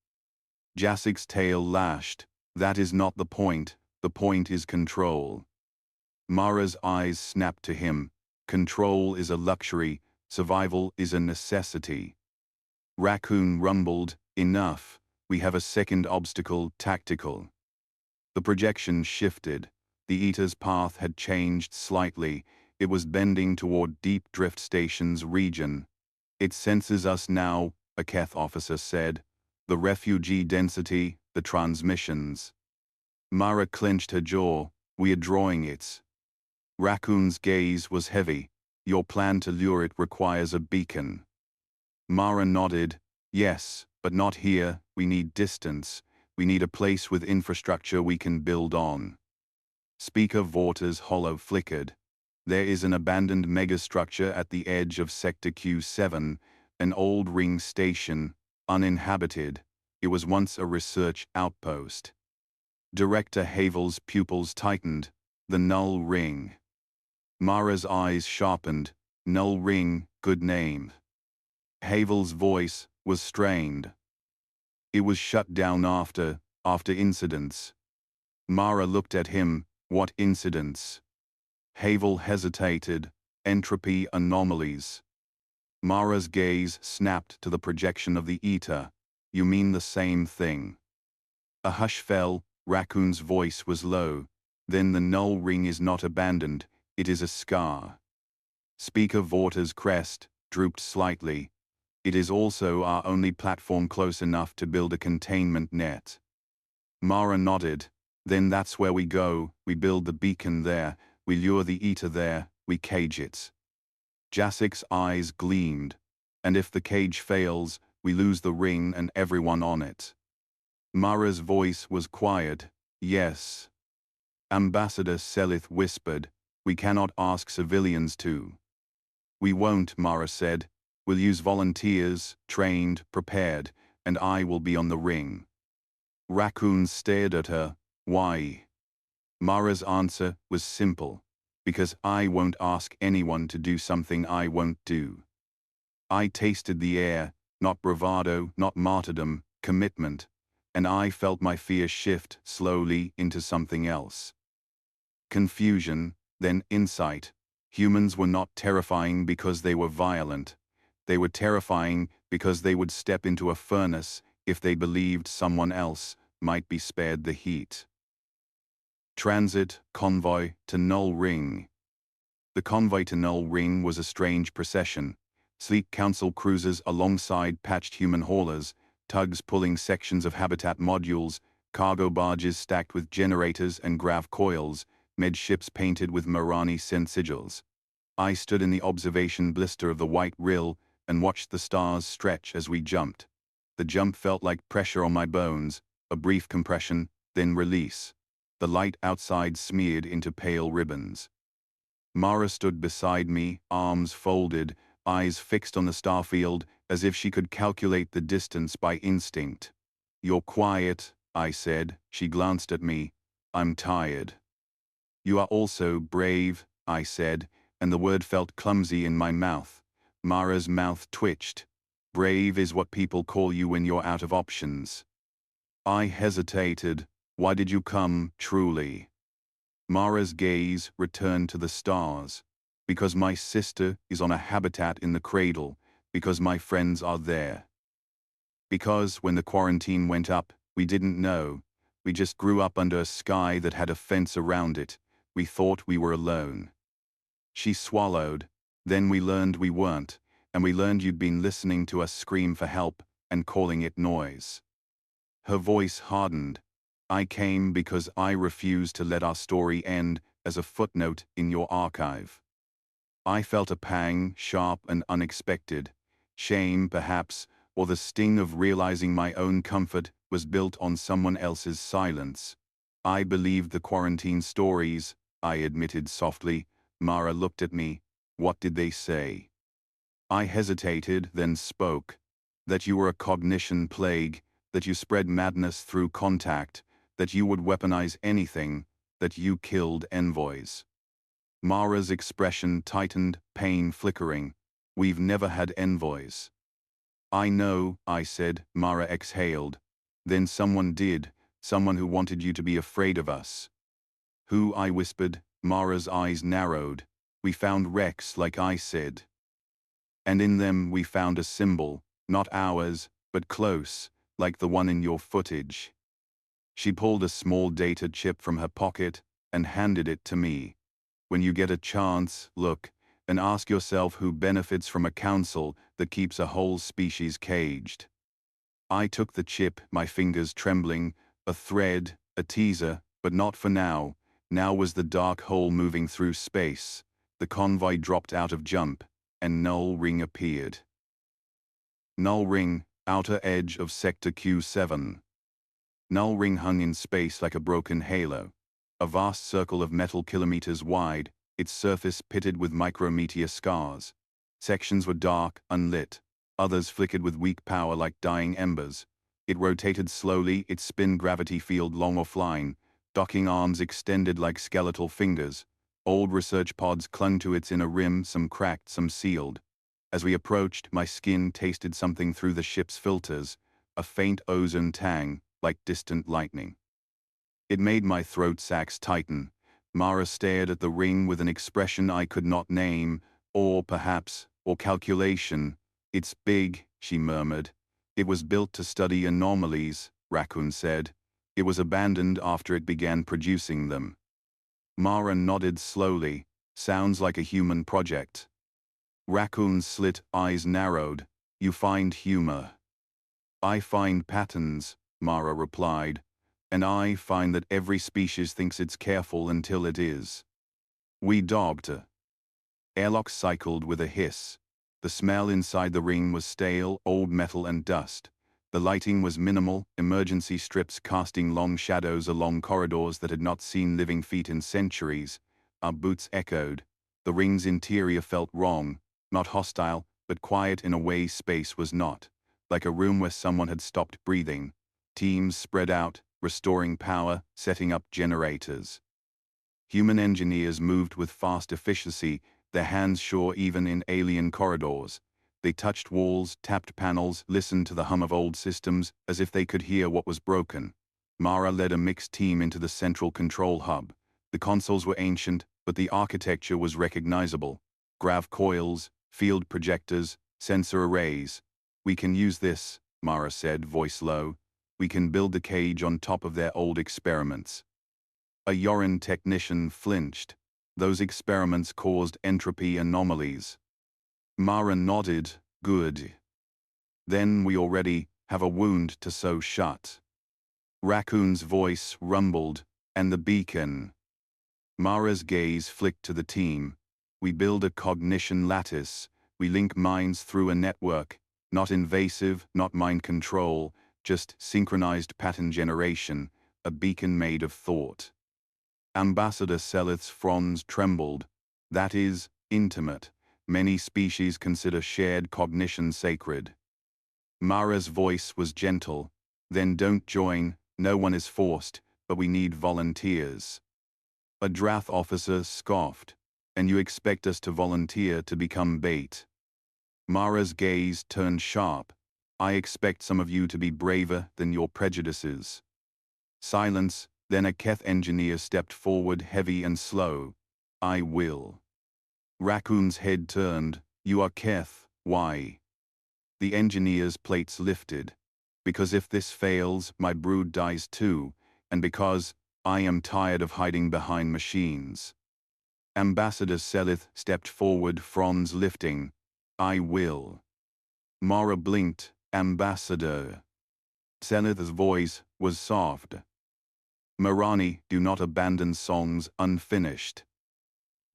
Jasik's tail lashed. That is not the point. The point is control. Mara's eyes snapped to him. Control is a luxury. Survival is a necessity. Raccoon rumbled. Enough. We have a second obstacle, tactical. The projection shifted. The Eater's path had changed slightly. It was bending toward Deep Drift Station's region. It senses us now, a Keth officer said. The refugee density, the transmissions. Mara clenched her jaw. We are drawing it. Raccoon's gaze was heavy. Your plan to lure it requires a beacon. Mara nodded. Yes, but not here. We need distance. We need a place with infrastructure we can build on. Speaker Vorta's hollow flickered. There is an abandoned megastructure at the edge of Sector Q7, an old ring station, uninhabited. It was once a research outpost. Director Havel's pupils tightened. The Null Ring. Mara's eyes sharpened. Null Ring, good name. Havel's voice was strained. It was shut down after incidents. Mara looked at him. What incidents? Havel hesitated. Entropy anomalies. Mara's gaze snapped to the projection of the Eater. You mean the same thing? A hush fell. Raccoon's voice was low. Then the Null Ring is not abandoned. It is a scar. Speaker Vorta's crest drooped slightly. It is also our only platform close enough to build a containment net. Mara nodded. Then that's where we go. We build the beacon there. We lure the Eater there. We cage it. Jasik's eyes gleamed. And if the cage fails, we lose the ring and everyone on it. Mara's voice was quiet. Yes. Ambassador Selith whispered. We cannot ask civilians to. We won't, Mara said. We'll use volunteers, trained, prepared, and I will be on the ring. Raccoon stared at her. Why? Mara's answer was simple. Because I won't ask anyone to do something I won't do. I tasted the air, not bravado, not martyrdom, commitment, and I felt my fear shift slowly into something else. Confusion, then insight. Humans were not terrifying because they were violent. They were terrifying because they would step into a furnace if they believed someone else might be spared the heat. Transit convoy to Null Ring. The convoy to Null Ring was a strange procession. Sleek council cruisers alongside patched human haulers, tugs pulling sections of habitat modules, cargo barges stacked with generators and grav coils, med-ships painted with Marani Sen sigils. I stood in the observation blister of the white rill and watched the stars stretch as we jumped. The jump felt like pressure on my bones, a brief compression, then release. The light outside smeared into pale ribbons. Mara stood beside me, arms folded, eyes fixed on the starfield, as if she could calculate the distance by instinct. You're quiet, I said. She glanced at me. I'm tired. You are also brave, I said, and the word felt clumsy in my mouth. Mara's mouth twitched. Brave is what people call you when you're out of options. I hesitated. Why did you come, truly? Mara's gaze returned to the stars. Because my sister is on a habitat in the cradle. Because my friends are there. Because when the quarantine went up, we didn't know. We just grew up under a sky that had a fence around it. We thought we were alone. She swallowed. Then we learned we weren't, and we learned you'd been listening to us scream for help and calling it noise. Her voice hardened. I came because I refused to let our story end as a footnote in your archive. I felt a pang, sharp and unexpected. Shame, perhaps, or the sting of realizing my own comfort was built on someone else's silence. I believed the quarantine stories, I admitted softly. Mara looked at me. What did they say? I hesitated, then spoke. That you were a cognition plague, that you spread madness through contact, that you would weaponize anything, that you killed envoys. Mara's expression tightened, pain flickering. We've never had envoys. I know, I said. Mara exhaled. Then someone did, someone who wanted you to be afraid of us. Who? I whispered. Mara's eyes narrowed. We found wrecks, like I said. And in them we found a symbol, not ours, but close, like the one in your footage. She pulled a small data chip from her pocket and handed it to me. When you get a chance, look, and ask yourself who benefits from a council that keeps a whole species caged. I took the chip, my fingers trembling, a thread, a teaser, but not for now. Now was the dark hole moving through space. The convoy dropped out of jump, and Null Ring appeared. Null Ring, outer edge of Sector Q7. Null Ring hung in space like a broken halo. A vast circle of metal kilometers wide, its surface pitted with micrometeor scars. Sections were dark, unlit. Others flickered with weak power like dying embers. It rotated slowly, its spin gravity field long offline, docking arms extended like skeletal fingers. Old research pods clung to its inner rim, some cracked, some sealed. As we approached, my skin tasted something through the ship's filters, a faint ozone tang, like distant lightning. It made my throat sacs tighten. Mara stared at the ring with an expression I could not name, or calculation. It's big, she murmured. It was built to study anomalies, Raccoon said. It was abandoned after it began producing them. Mara nodded slowly. Sounds like a human project. Raccoon's slit eyes narrowed. You find humor. I find patterns, Mara replied. And I find that every species thinks it's careful until it is. We dogged. Airlock cycled with a hiss. The smell inside the ring was stale, old metal and dust. The lighting was minimal, emergency strips casting long shadows along corridors that had not seen living feet in centuries. Our boots echoed. The ring's interior felt wrong, not hostile, but quiet in a way space was not. Like a room where someone had stopped breathing. Teams spread out, restoring power, setting up generators. Human engineers moved with fast efficiency, their hands sure even in alien corridors. They touched walls, tapped panels, listened to the hum of old systems, as if they could hear what was broken. Mara led a mixed team into the central control hub. The consoles were ancient, but the architecture was recognizable. Grav coils, field projectors, sensor arrays. We can use this, Mara said, voice low. We can build the cage on top of their old experiments. A Yoran technician flinched. Those experiments caused entropy anomalies. Mara nodded. Good. Then we already have a wound to sew shut. Raccoon's voice rumbled, and the beacon. Mara's gaze flicked to the team. We build a cognition lattice. We link minds through a network. Not invasive, not mind control, just synchronized pattern generation, a beacon made of thought. Ambassador Selith's fronds trembled. That is, intimate. Many species consider shared cognition sacred. Mara's voice was gentle. Then don't join, no one is forced, but we need volunteers. A Drath officer scoffed. And you expect us to volunteer to become bait? Mara's gaze turned sharp. I expect some of you to be braver than your prejudices. Silence, then a Keth engineer stepped forward, heavy and slow. I will. Raccoon's head turned. You are Keth, why? The engineer's plates lifted. Because if this fails, my brood dies too, and because I am tired of hiding behind machines. Ambassador Selith stepped forward, fronds lifting. I will. Mara blinked. Ambassador. Selith's voice was soft. Marani, do not abandon songs unfinished.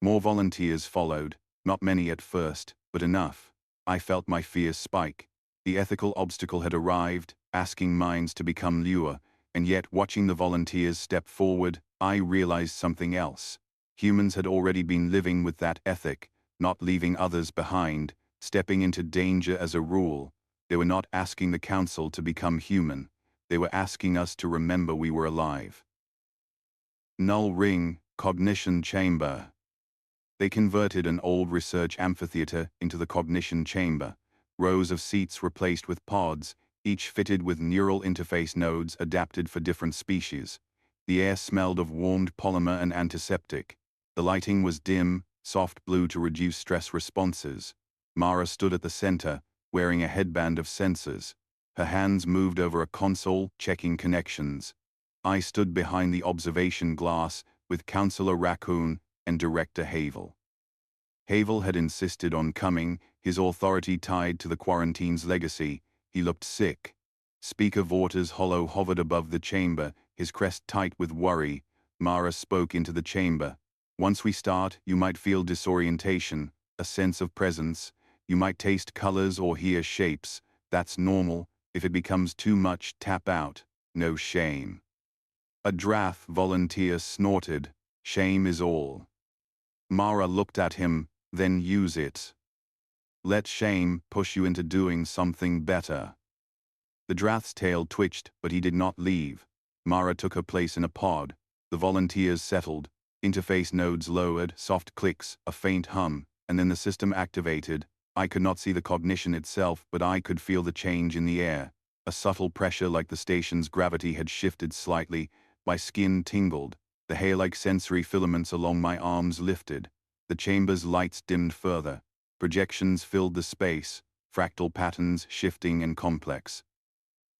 More volunteers followed, not many at first, but enough. I felt my fears spike. The ethical obstacle had arrived, asking minds to become lure, and yet watching the volunteers step forward, I realized something else. Humans had already been living with that ethic, not leaving others behind, stepping into danger as a rule. They were not asking the council to become human. They were asking us to remember we were alive. Null Ring, Cognition Chamber. They converted an old research amphitheater into the cognition chamber. Rows of seats were placed with pods, each fitted with neural interface nodes adapted for different species. The air smelled of warmed polymer and antiseptic. The lighting was dim, soft blue to reduce stress responses. Mara stood at the center, wearing a headband of sensors. Her hands moved over a console, checking connections. I stood behind the observation glass with Counselor Raccoon and Director Havel. Havel had insisted on coming, his authority tied to the quarantine's legacy. He looked sick. Speaker Vorta's hollow hovered above the chamber, his crest tight with worry. Mara spoke into the chamber. Once we start, you might feel disorientation, a sense of presence. You might taste colors or hear shapes. That's normal. If it becomes too much, tap out. No shame. A Drath volunteer snorted. Shame is all. Mara looked at him, then use it. Let shame push you into doing something better. The Drath's tail twitched, but he did not leave. Mara took her place in a pod. The volunteers settled. Interface nodes lowered, soft clicks, a faint hum, and then the system activated. I could not see the cognition itself, but I could feel the change in the air. A subtle pressure like the station's gravity had shifted slightly. My skin tingled. The hair-like sensory filaments along my arms lifted. The chamber's lights dimmed further. Projections filled the space, fractal patterns shifting and complex.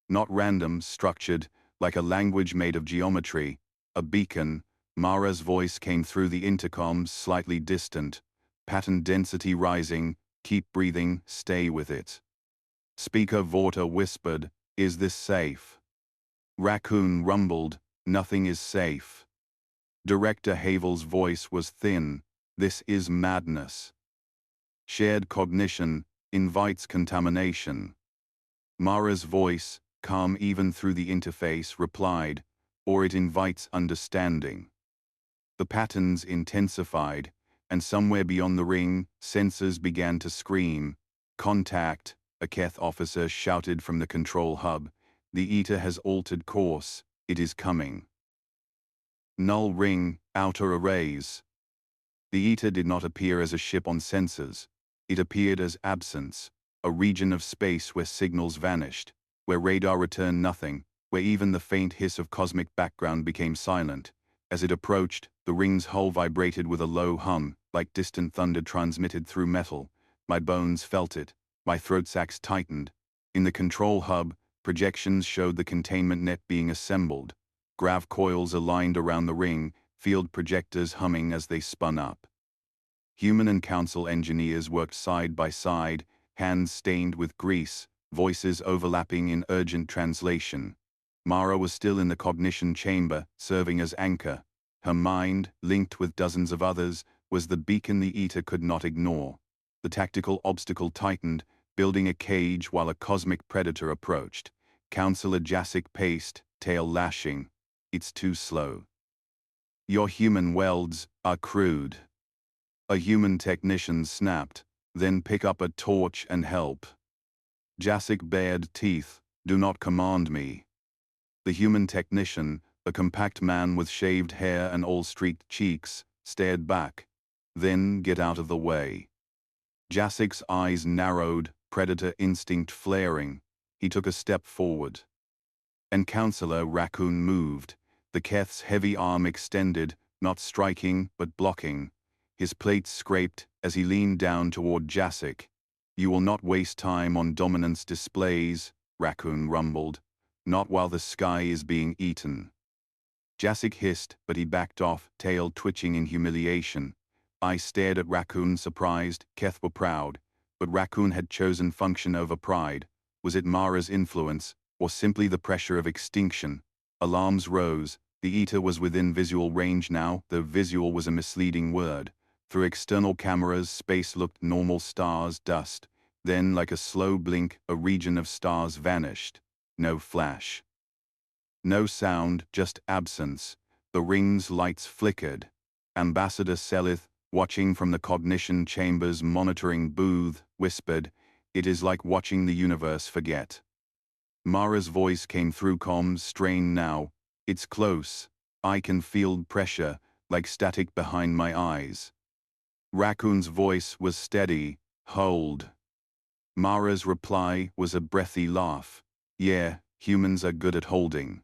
Not random, structured, like a language made of geometry. A beacon. Mara's voice came through the intercoms, slightly distant. Pattern density rising. Keep breathing, stay with it. Speaker Vorta whispered, "Is this safe?" Raccoon rumbled, "Nothing is safe." Director Havel's voice was thin, "This is madness. Shared cognition invites contamination." Mara's voice, calm even through the interface, replied, "Or it invites understanding." The patterns intensified, and somewhere beyond the ring, sensors began to scream. "Contact," a Keth officer shouted from the control hub. "The Ether has altered course. It is coming." Null Ring, Outer Arrays. The Ether did not appear as a ship on sensors. It appeared as absence, a region of space where signals vanished, where radar returned nothing, where even the faint hiss of cosmic background became silent. As it approached, the ring's hull vibrated with a low hum, like distant thunder transmitted through metal. My bones felt it. My throat sacs tightened. In the control hub, projections showed the containment net being assembled. Grav coils aligned around the ring, field projectors humming as they spun up. Human and council engineers worked side by side, hands stained with grease, voices overlapping in urgent translation. Mara was still in the cognition chamber, serving as anchor. Her mind, linked with dozens of others, was the beacon the Ether could not ignore. The tactical obstacle tightened, building a cage while a cosmic predator approached. Counselor Jacek paced, tail lashing. "It's too slow. Your human welds are crude." A human technician snapped, "Then pick up a torch and help." Jacek bared teeth, "Do not command me." The human technician, a compact man with shaved hair and all-streaked cheeks, stared back. "Then get out of the way." Jacek's eyes narrowed, predator instinct flaring. He took a step forward. And Counselor Raccoon moved. The Keth's heavy arm extended, not striking, but blocking. His plates scraped as he leaned down toward Jacek. "You will not waste time on dominance displays," Raccoon rumbled. "Not while the sky is being eaten." Jacek hissed, but he backed off, tail twitching in humiliation. I stared at Raccoon surprised. Keth were proud. But Raccoon had chosen function over pride. Was it Mara's influence, or simply the pressure of extinction? Alarms rose. The Eater was within visual range now, though visual was a misleading word. Through external cameras, space looked normal: stars, dust. Then, like a slow blink, a region of stars vanished. No flash. No sound, just absence. The ring's lights flickered. Ambassador Selith, watching from the cognition chamber's monitoring booth, whispered, "It is like watching the universe forget." Mara's voice came through comms, strained now. "It's close. I can feel pressure, like static behind my eyes." Raccoon's voice was steady. "Hold." Mara's reply was a breathy laugh. "Yeah, humans are good at holding."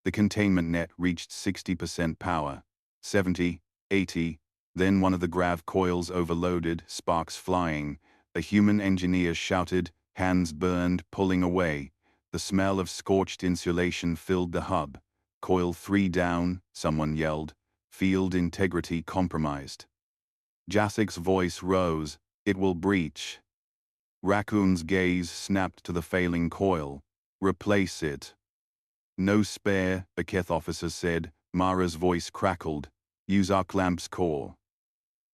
The containment net reached 60% power. 70, 80, then one of the grav coils overloaded, sparks flying. A human engineer shouted, hands burned, pulling away. The smell of scorched insulation filled the hub. "Coil 3 down," someone yelled. "Field integrity compromised." Jasek's voice rose, "It will breach." Raccoon's gaze snapped to the failing coil. "Replace it." "No spare," a Keth officer said. Mara's voice crackled. "Use Arclamp's core."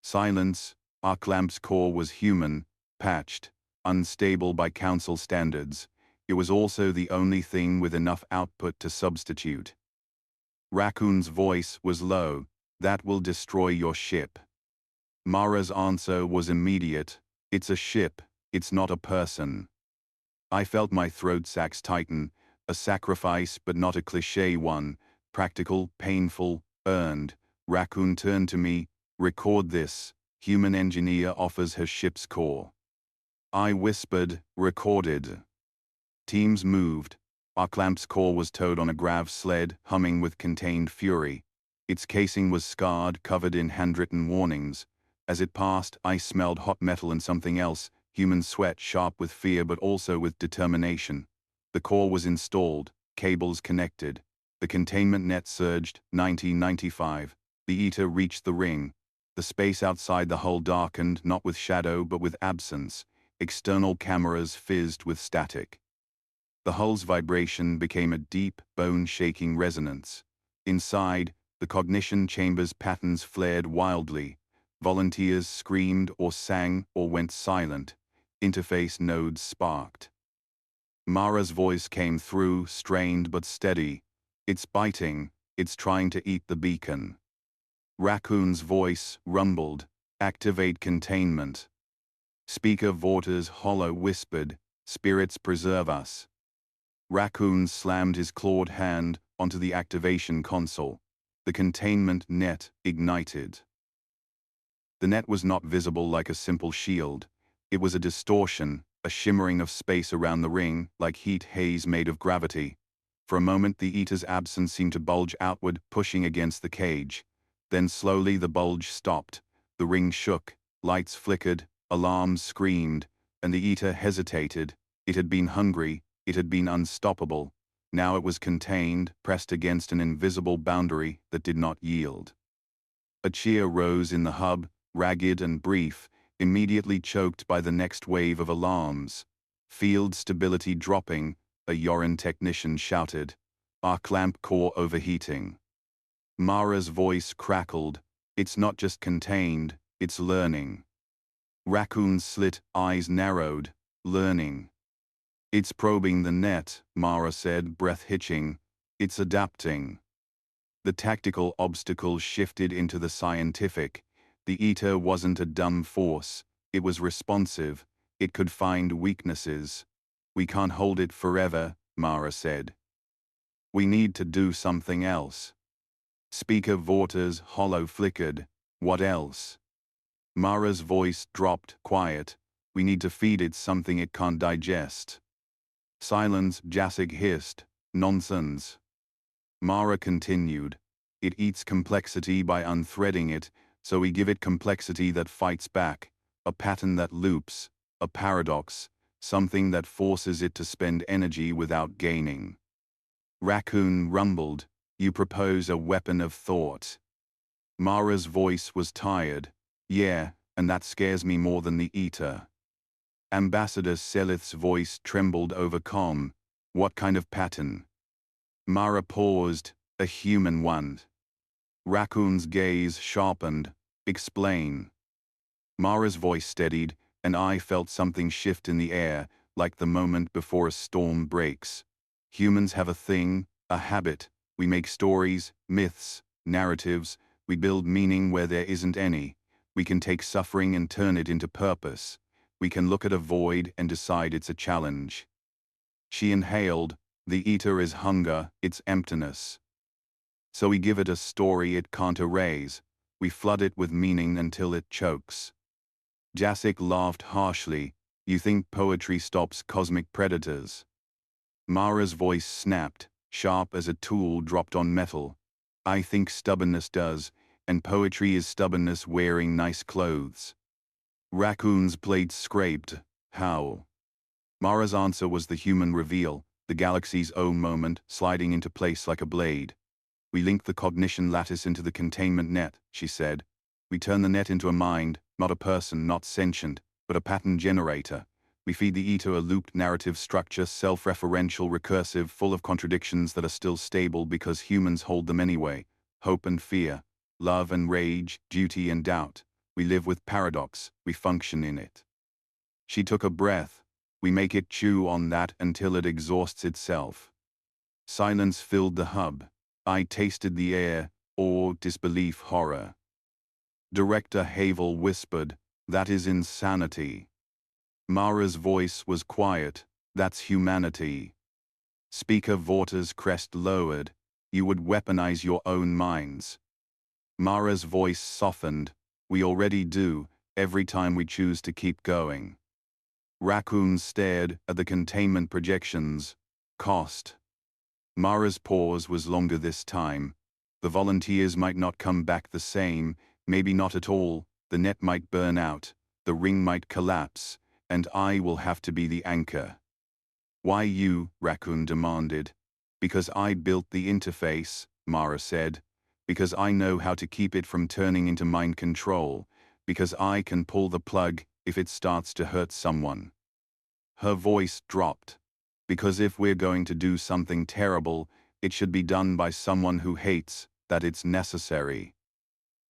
Silence. Arclamp's core was human, patched, unstable by council standards. It was also the only thing with enough output to substitute. Raccoon's voice was low. "That will destroy your ship." Mara's answer was immediate. "It's a ship. It's not a person." I felt my throat sacs tighten. A sacrifice, but not a cliché one. Practical, painful, earned. Raccoon turned to me. "Record this. Human engineer offers her ship's core." I whispered, "Recorded." Teams moved. Arclamp's core was towed on a grav sled, humming with contained fury. Its casing was scarred, covered in handwritten warnings. As it passed, I smelled hot metal and something else, human sweat, sharp with fear but also with determination. The core was installed, cables connected. The containment net surged, 90, 95. The Eater reached the ring. The space outside the hull darkened, not with shadow but with absence. External cameras fizzed with static. The hull's vibration became a deep, bone-shaking resonance. Inside, the cognition chamber's patterns flared wildly. Volunteers screamed or sang or went silent. Interface nodes sparked. Mara's voice came through, strained but steady. "It's biting. It's trying to eat the beacon." Raccoon's voice rumbled, "Activate containment." Speaker Vorta's hollow whispered, "Spirits preserve us." Raccoon slammed his clawed hand onto the activation console. The containment net ignited. The net was not visible like a simple shield. It was a distortion, a shimmering of space around the ring, like heat haze made of gravity. For a moment the Eater's absence seemed to bulge outward, pushing against the cage. Then slowly the bulge stopped. The ring shook, lights flickered, alarms screamed, and the Eater hesitated. It had been hungry, it had been unstoppable. Now it was contained, pressed against an invisible boundary that did not yield. A cheer rose in the hub, ragged and brief, immediately choked by the next wave of alarms. "Field stability dropping," a Yoran technician shouted. "Arclamp core overheating." Mara's voice crackled. "It's not just contained, it's learning." Raccoon's slit eyes narrowed. "Learning." "It's probing the net," Mara said, breath hitching. "It's adapting." The tactical obstacle shifted into the scientific. The Eater wasn't a dumb force. It was responsive. It could find weaknesses. "We can't hold it forever," Mara said. "We need to do something else." Speaker Vorta's hollow flickered. "What else?" Mara's voice dropped, quiet. "We need to feed it something it can't digest." Silence, Jasek hissed. "Nonsense." Mara continued. "It eats complexity by unthreading it, so we give it complexity that fights back, a pattern that loops, a paradox, something that forces it to spend energy without gaining." Raccoon rumbled. "You propose a weapon of thought." Mara's voice was tired. "Yeah, and that scares me more than the Eater." Ambassador Selith's voice trembled over comm. "What kind of pattern?" Mara paused, A human one. Raccoon's gaze sharpened. Explain. Mara's voice steadied, and I felt something shift in the air, like the moment before a storm breaks. Humans have a thing, a habit. We make stories, myths, narratives. We build meaning where there isn't any. We can take suffering and turn it into purpose. We can look at a void and decide it's a challenge. She inhaled. The eater is hunger, it's emptiness. So we give it a story it can't erase. We flood it with meaning until it chokes. Jacek laughed harshly. You think poetry stops cosmic predators? Mara's voice snapped, sharp as a tool dropped on metal. I think stubbornness does, and poetry is stubbornness wearing nice clothes. Raccoon's plates scraped. How? Mara's answer was the human reveal, the galaxy's own moment, sliding into place like a blade. We link the cognition lattice into the containment net, she said. We turn the net into a mind, not a person, not sentient, but a pattern generator. We feed the eater a looped narrative structure, self-referential, recursive, full of contradictions that are still stable because humans hold them anyway. Hope and fear, love and rage, duty and doubt. We live with paradox, we function in it. She took a breath. We make it chew on that until it exhausts itself. Silence filled the hub. I tasted the air, awe, disbelief, horror. Director Havel whispered, that is insanity. Mara's voice was quiet, that's humanity. Speaker Vorta's crest lowered, you would weaponize your own minds. Mara's voice softened, we already do, every time we choose to keep going. Raccoon stared at the containment projections. Cost. Mara's pause was longer this time. The volunteers might not come back the same, maybe not at all, the net might burn out, the ring might collapse, and I will have to be the anchor. Why you? Raccoon demanded. Because I built the interface, Mara said. Because I know how to keep it from turning into mind control. Because I can pull the plug if it starts to hurt someone. Her voice dropped. Because if we're going to do something terrible, it should be done by someone who hates that it's necessary.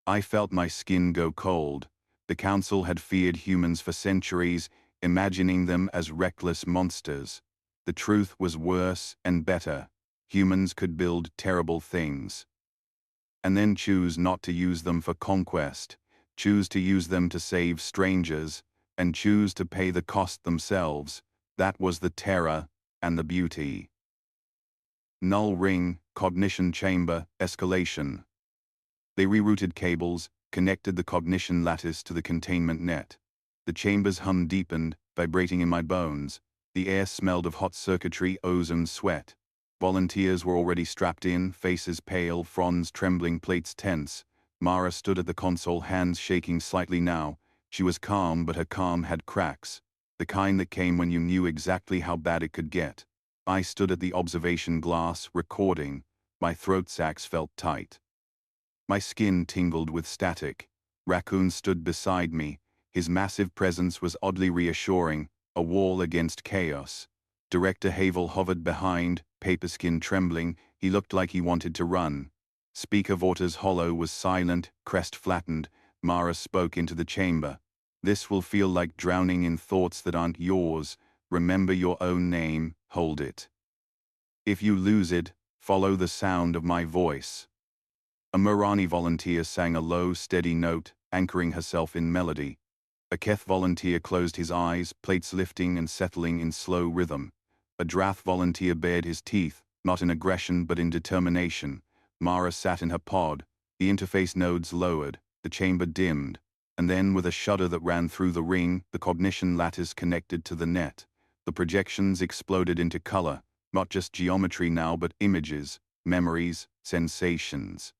I felt my skin go cold. The Council had feared humans for centuries, imagining them as reckless monsters. The truth was worse and better. Humans could build terrible things. And then choose not to use them for conquest, choose to use them to save strangers, and choose to pay the cost themselves. That was the terror and the beauty. Null ring, cognition chamber, escalation. They rerouted cables, connected the cognition lattice to the containment net. The chamber's hum deepened, vibrating in my bones. The air smelled of hot circuitry, ozone, sweat. Volunteers were already strapped in, faces pale, fronds trembling, plates tense. Mara stood at the console, hands shaking slightly now. She was calm, but her calm had cracks. The kind that came when you knew exactly how bad it could get. I stood at the observation glass, recording. My throat sacs felt tight. My skin tingled with static. Raccoon stood beside me. His massive presence was oddly reassuring, a wall against chaos. Director Havel hovered behind, paper skin trembling. He looked like he wanted to run. Speaker Vorta's hollow was silent, crest flattened. Mara spoke into the chamber. This will feel like drowning in thoughts that aren't yours. Remember your own name, hold it. If you lose it, follow the sound of my voice. A Mirani volunteer sang a low, steady note, anchoring herself in melody. A Keth volunteer closed his eyes, plates lifting and settling in slow rhythm. A Drath volunteer bared his teeth, not in aggression but in determination. Mara sat in her pod. The interface nodes lowered, the chamber dimmed, and then with a shudder that ran through the ring, the cognition lattice connected to the net. The projections exploded into color, not just geometry now but images, memories, sensations.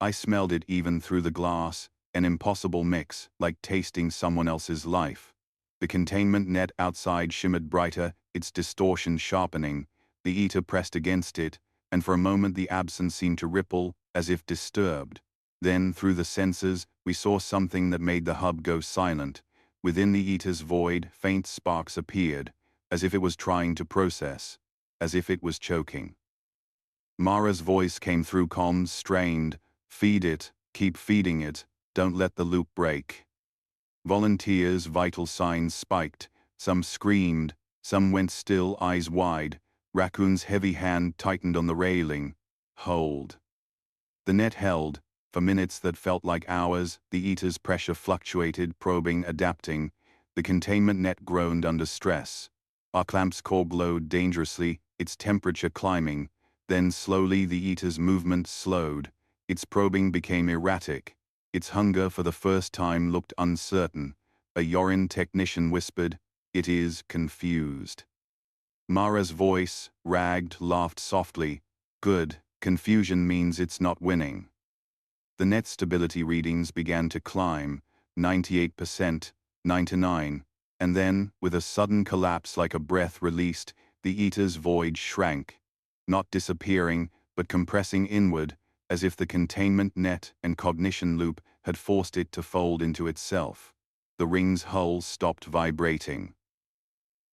I smelled it even through the glass, an impossible mix, like tasting someone else's life. The containment net outside shimmered brighter, its distortion sharpening. The eater pressed against it, and for a moment the absence seemed to ripple, as if disturbed. Then, through the sensors, we saw something that made the hub go silent. Within the eater's void, faint sparks appeared, as if it was trying to process, as if it was choking. Mara's voice came through comms, strained. Feed it, keep feeding it, don't let the loop break. Volunteers' vital signs spiked. Some screamed, some went still, eyes wide. Raccoon's heavy hand tightened on the railing. Hold. The net held. For minutes that felt like hours, the Eater's pressure fluctuated, probing, adapting. The containment net groaned under stress. Our clamp's core glowed dangerously, its temperature climbing. Then slowly the Eater's movement slowed. Its probing became erratic. Its hunger for the first time looked uncertain. A Yorin technician whispered, "It is confused." Mara's voice, ragged, laughed softly. "Good, confusion means it's not winning." The net stability readings began to climb, 98%, 99, and then, with a sudden collapse like a breath released, the Eater's void shrank, not disappearing, but compressing inward, as if the containment net and cognition loop had forced it to fold into itself. The ring's hull stopped vibrating.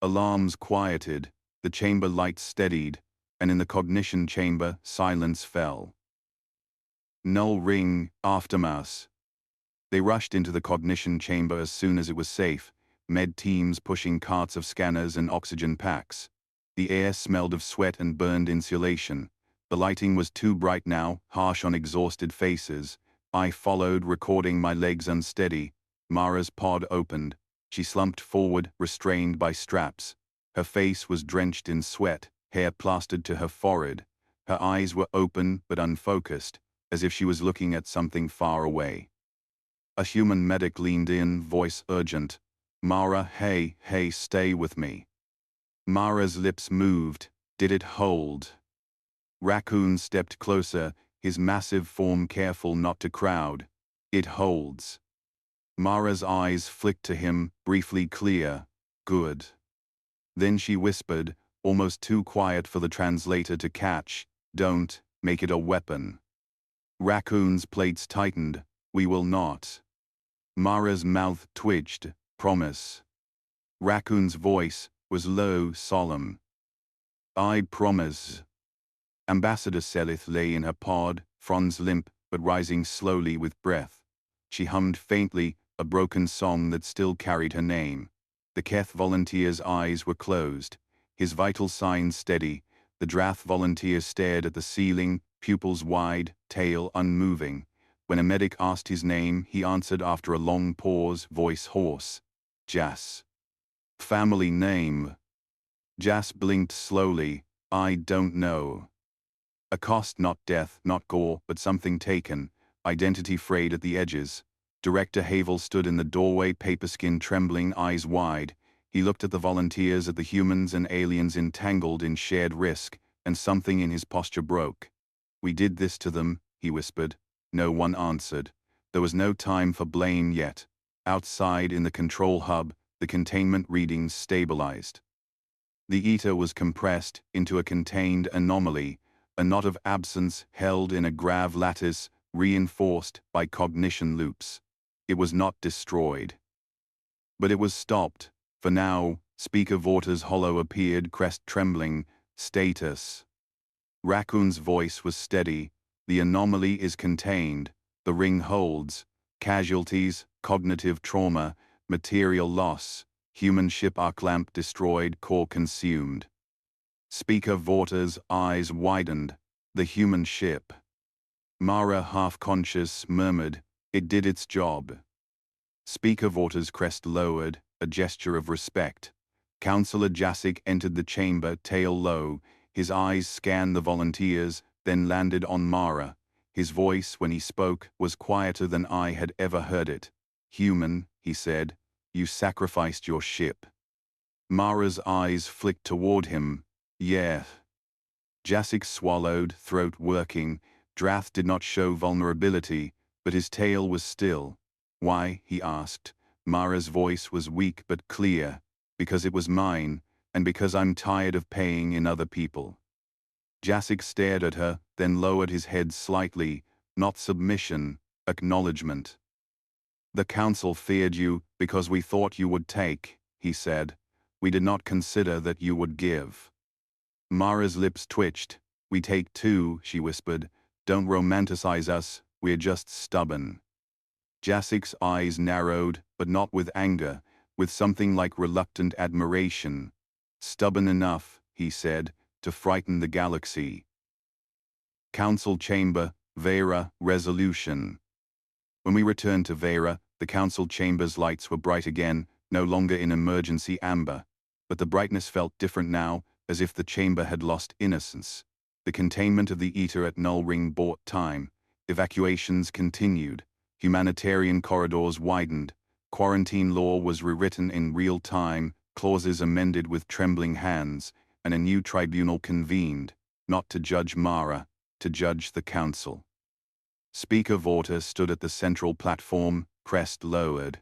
Alarms quieted, the chamber lights steadied, and in the cognition chamber, silence fell. Null ring, aftermath. They rushed into the cognition chamber as soon as it was safe, med teams pushing carts of scanners and oxygen packs. The air smelled of sweat and burned insulation. The lighting was too bright now, harsh on exhausted faces. I followed, recording, my legs unsteady. Mara's pod opened. She slumped forward, restrained by straps. Her face was drenched in sweat, hair plastered to her forehead. Her eyes were open but unfocused, as if she was looking at something far away. A human medic leaned in, voice urgent. "Mara, hey, stay with me." Mara's lips moved. Did it hold? Raccoon stepped closer, his massive form careful not to crowd. "It holds." Mara's eyes flicked to him, briefly clear. "Good." Then she whispered, almost too quiet for the translator to catch, "Don't make it a weapon." Raccoon's plates tightened. "We will not." Mara's mouth twitched. "Promise." Raccoon's voice was low, solemn. "I promise." Ambassador Selith lay in her pod, fronds limp, but rising slowly with breath. She hummed faintly, a broken song that still carried her name. The Keth volunteer's eyes were closed, his vital signs steady. The Drath volunteer stared at the ceiling, pupils wide, tail unmoving. When a medic asked his name, he answered after a long pause, voice hoarse. "Jas." "Family name?" Jas blinked slowly. "I don't know." A cost, not death, not gore, but something taken, identity frayed at the edges. Director Havel stood in the doorway, paper skin trembling, eyes wide. He looked at the volunteers, at the humans and aliens entangled in shared risk, and something in his posture broke. "We did this to them," he whispered. No one answered. There was no time for blame yet. Outside in the control hub, the containment readings stabilized. The Eater was compressed into a contained anomaly, a knot of absence held in a grav lattice, reinforced by cognition loops. It was not destroyed. But it was stopped. For now, Speaker Vorta's hollow appeared, crest trembling. "Status." Raccoon's voice was steady. "The anomaly is contained. The ring holds. Casualties, cognitive trauma, material loss. Human ship arc lamp destroyed, core consumed." Speaker Vorta's eyes widened. "The human ship." Mara, half-conscious, murmured, "It did its job." Speaker Vorta's crest lowered, a gesture of respect. Councillor Jasik entered the chamber, tail low. His eyes scanned the volunteers, then landed on Mara. His voice, when he spoke, was quieter than I had ever heard it. "Human," he said, "you sacrificed your ship." Mara's eyes flicked toward him. "Yeah." Jasik swallowed, throat working. Drath did not show vulnerability, but his tail was still. "Why?" he asked. Mara's voice was weak but clear. "Because it was mine, and because I'm tired of paying in other people." Jasik stared at her, then lowered his head slightly. "Not submission, acknowledgement." "The Council feared you because we thought you would take," he said. "We did not consider that you would give." Mara's lips twitched. "We take two," she whispered. "Don't romanticize us, we're just stubborn." Jasek's eyes narrowed, but not with anger, with something like reluctant admiration. "Stubborn enough," he said, "to frighten the galaxy." Council Chamber, Vera, Resolution. When we returned to Vera, the council chamber's lights were bright again, no longer in emergency amber. But the brightness felt different now, as if the chamber had lost innocence. The containment of the Eater at Null Ring bought time. Evacuations continued. Humanitarian corridors widened. Quarantine law was rewritten in real time, clauses amended with trembling hands, and a new tribunal convened, not to judge Mara, to judge the council. Speaker Vorta stood at the central platform, crest lowered.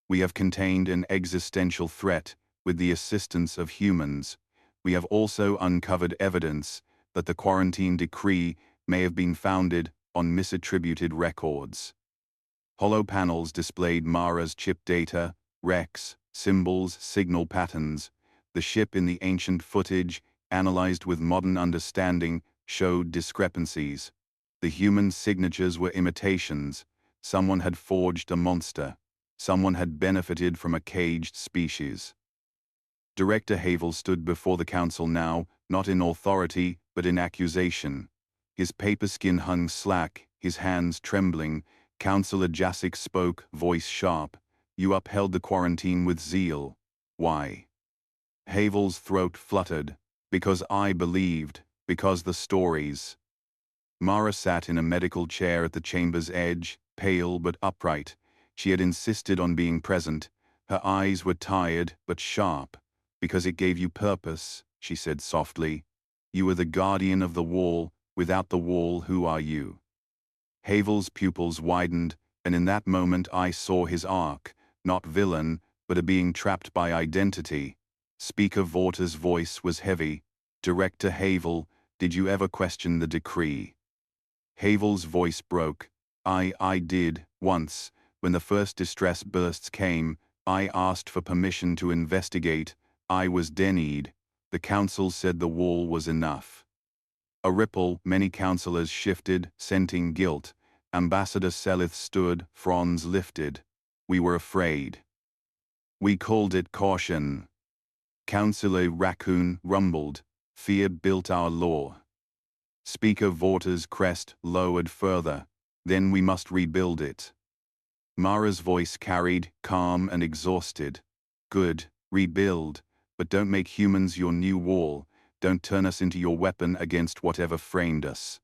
"We have contained an existential threat with the assistance of humans. We have also uncovered evidence that the quarantine decree may have been founded on misattributed records." Hollow panels displayed Mara's chip data, recs, symbols, signal patterns. The ship in the ancient footage, analyzed with modern understanding, showed discrepancies. The human signatures were imitations. Someone had forged a monster. Someone had benefited from a caged species. Director Havel stood before the council now, not in authority, but in accusation. His paper skin hung slack, his hands trembling. Councillor Jasek spoke, voice sharp. "You upheld the quarantine with zeal. Why?" Havel's throat fluttered. "Because I believed. Because the stories." Mara sat in a medical chair at the chamber's edge, pale but upright. She had insisted on being present. Her eyes were tired but sharp. "Because it gave you purpose," she said softly. "You are the guardian of the wall. Without the wall, who are you?" Havel's pupils widened, and in that moment I saw his arc, not villain, but a being trapped by identity. Speaker Vorta's voice was heavy. "Director Havel, did you ever question the decree?" Havel's voice broke. I did, once. When the first distress bursts came, I asked for permission to investigate. I was denied. The council said the wall was enough." A ripple, many councillors shifted, scenting guilt. Ambassador Selith stood, fronds lifted. "We were afraid. We called it caution." Councillor Raccoon rumbled. "Fear built our law." Speaker Vorta's crest lowered further. "Then we must rebuild it." Mara's voice carried, calm and exhausted. "Good, rebuild, but don't make humans your new wall. Don't turn us into your weapon against whatever framed us."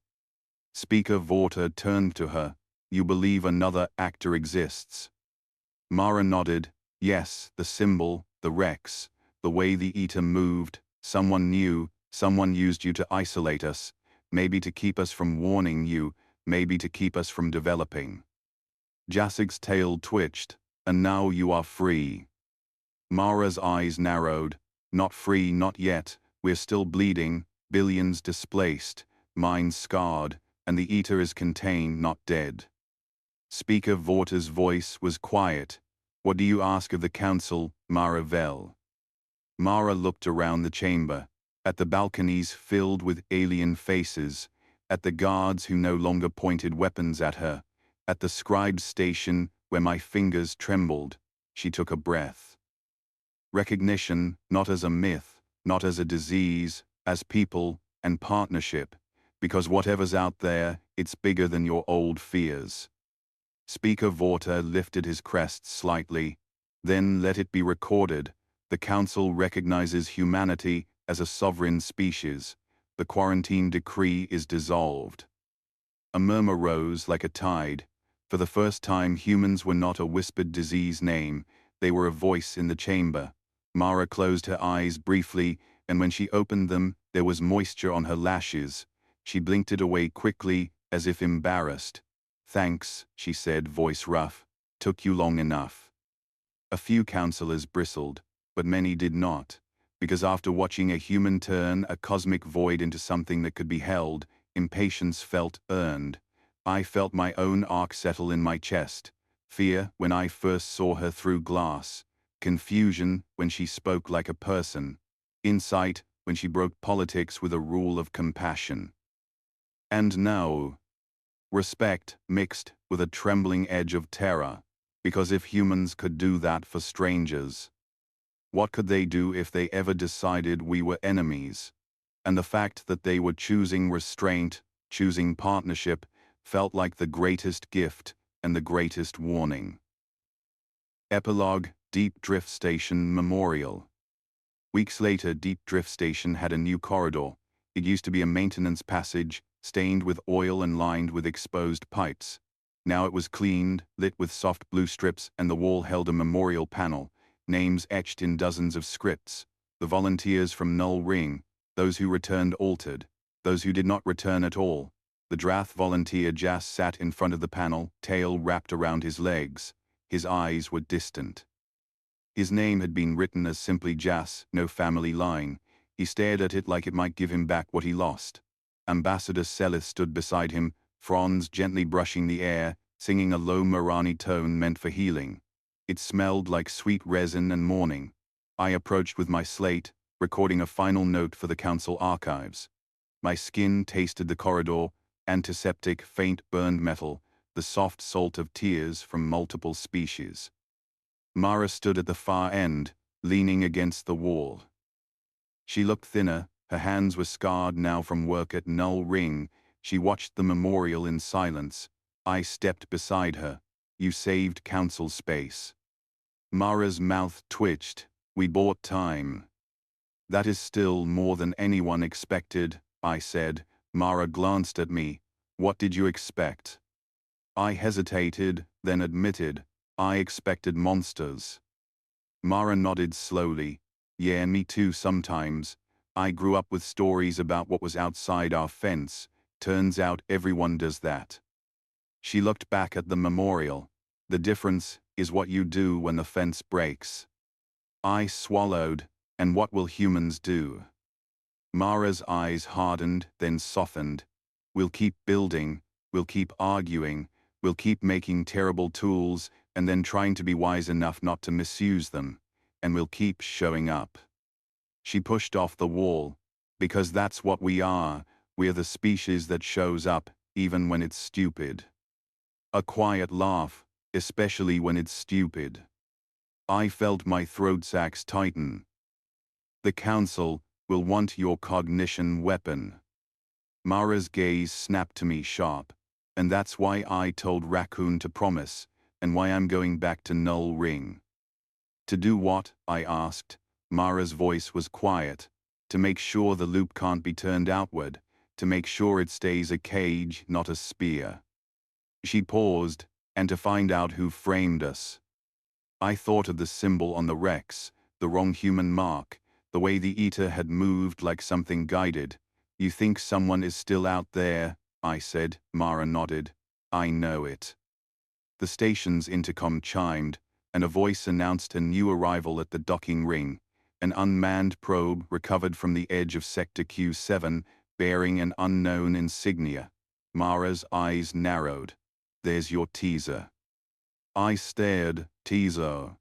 Speaker Vorta turned to her. "You believe another actor exists?" Mara nodded. "Yes, the symbol, the Rex, the way the Eater moved. Someone new, someone used you to isolate us. Maybe to keep us from warning you, maybe to keep us from developing." Jasek's tail twitched. "And now you are free." Mara's eyes narrowed. "Not free, not yet. We're still bleeding, billions displaced, minds scarred, and the Eater is contained, not dead." Speaker Vorta's voice was quiet. "What do you ask of the council, Mara Vel?" Mara looked around the chamber, at the balconies filled with alien faces, at the guards who no longer pointed weapons at her, at the scribe station where my fingers trembled. She took a breath. "Recognition, not as a myth, not as a disease, as people and partnership, because whatever's out there, it's bigger than your old fears." Speaker Vorta lifted his crest slightly. "Then let it be recorded. The council recognizes humanity as a sovereign species. The quarantine decree is dissolved." A murmur rose like a tide. For the first time, humans were not a whispered disease name. They were a voice in the chamber. Mara closed her eyes briefly, and when she opened them, there was moisture on her lashes. She blinked it away quickly, as if embarrassed. "Thanks," she said, voice rough. "Took you long enough." A few councillors bristled, but many did not. Because after watching a human turn a cosmic void into something that could be held, impatience felt earned. I felt my own arc settle in my chest. Fear when I first saw her through glass. Confusion when she spoke like a person. Insight when she broke politics with a rule of compassion. And now, respect mixed with a trembling edge of terror, because if humans could do that for strangers, what could they do if they ever decided we were enemies? And the fact that they were choosing restraint, choosing partnership, felt like the greatest gift and the greatest warning. Epilogue: Deep Drift Station Memorial. Weeks later, Deep Drift Station had a new corridor. It used to be a maintenance passage, stained with oil and lined with exposed pipes. Now it was cleaned, lit with soft blue strips, and the wall held a memorial panel, names etched in dozens of scripts. The volunteers from Null Ring, those who returned altered, those who did not return at all. The Drath volunteer Jas sat in front of the panel, tail wrapped around his legs. His eyes were distant. His name had been written as simply Jas, no family line. He stared at it like it might give him back what he lost. Ambassador Selith stood beside him, fronds gently brushing the air, singing a low Morani tone meant for healing. It smelled like sweet resin and morning. I approached with my slate, recording a final note for the council archives. My skin tasted the corridor, antiseptic, faint burned metal, the soft salt of tears from multiple species. Mara stood at the far end, leaning against the wall. She looked thinner, her hands were scarred now from work at Null Ring. She watched the memorial in silence. I stepped beside her. You saved council space. Mara's mouth twitched. We bought time. That is still more than anyone expected, I said. Mara glanced at me. What did you expect? I hesitated, then admitted. I expected monsters. Mara nodded slowly. Yeah, me too sometimes. I grew up with stories about what was outside our fence. Turns out everyone does that. She looked back at the memorial. The difference is what you do when the fence breaks. I swallowed. And what will humans do? Mara's eyes hardened, then softened. We'll keep building, we'll keep arguing, we'll keep making terrible tools, and then trying to be wise enough not to misuse them, and we'll keep showing up. She pushed off the wall. Because that's what we are. We're the species that shows up, even when it's stupid. A quiet laugh, especially when it's stupid. I felt my throat sacs tighten. The council will want your cognition weapon. Mara's gaze snapped to me sharp. And that's why I told Raccoon to promise, and why I'm going back to Null Ring. To do what? I asked. Mara's voice was quiet. To make sure the loop can't be turned outward. To make sure it stays a cage, not a spear. She paused, and to find out who framed us. I thought of the symbol on the Rex, the wrong human mark, the way the Eater had moved like something guided. You think someone is still out there? I said. Mara nodded. I know it. The station's intercom chimed, and a voice announced a new arrival at the docking ring. An unmanned probe recovered from the edge of Sector Q7, bearing an unknown insignia. Mara's eyes narrowed. There's your teaser. I stared. Teaser.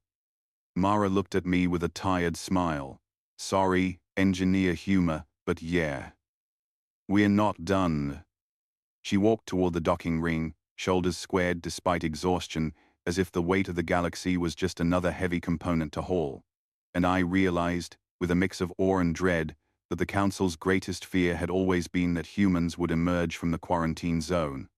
Mara looked at me with a tired smile. Sorry, engineer humor, but yeah. We're not done. She walked toward the docking ring, shoulders squared despite exhaustion, as if the weight of the galaxy was just another heavy component to haul. And I realized, with a mix of awe and dread, that the Council's greatest fear had always been that humans would emerge from the quarantine zone.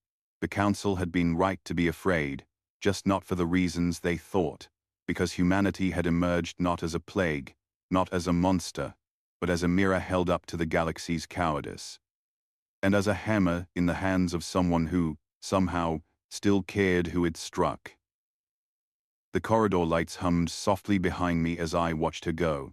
The Council had been right to be afraid, just not for the reasons they thought, because humanity had emerged not as a plague, not as a monster, but as a mirror held up to the galaxy's cowardice. And as a hammer in the hands of someone who, somehow, still cared who it struck. The corridor lights hummed softly behind me as I watched her go.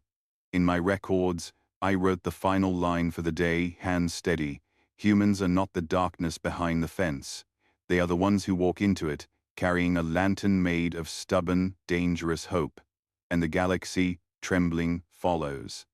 In my records, I wrote the final line for the day, hands steady. Humans are not the darkness behind the fence. They are the ones who walk into it, carrying a lantern made of stubborn, dangerous hope. And the galaxy, trembling, follows.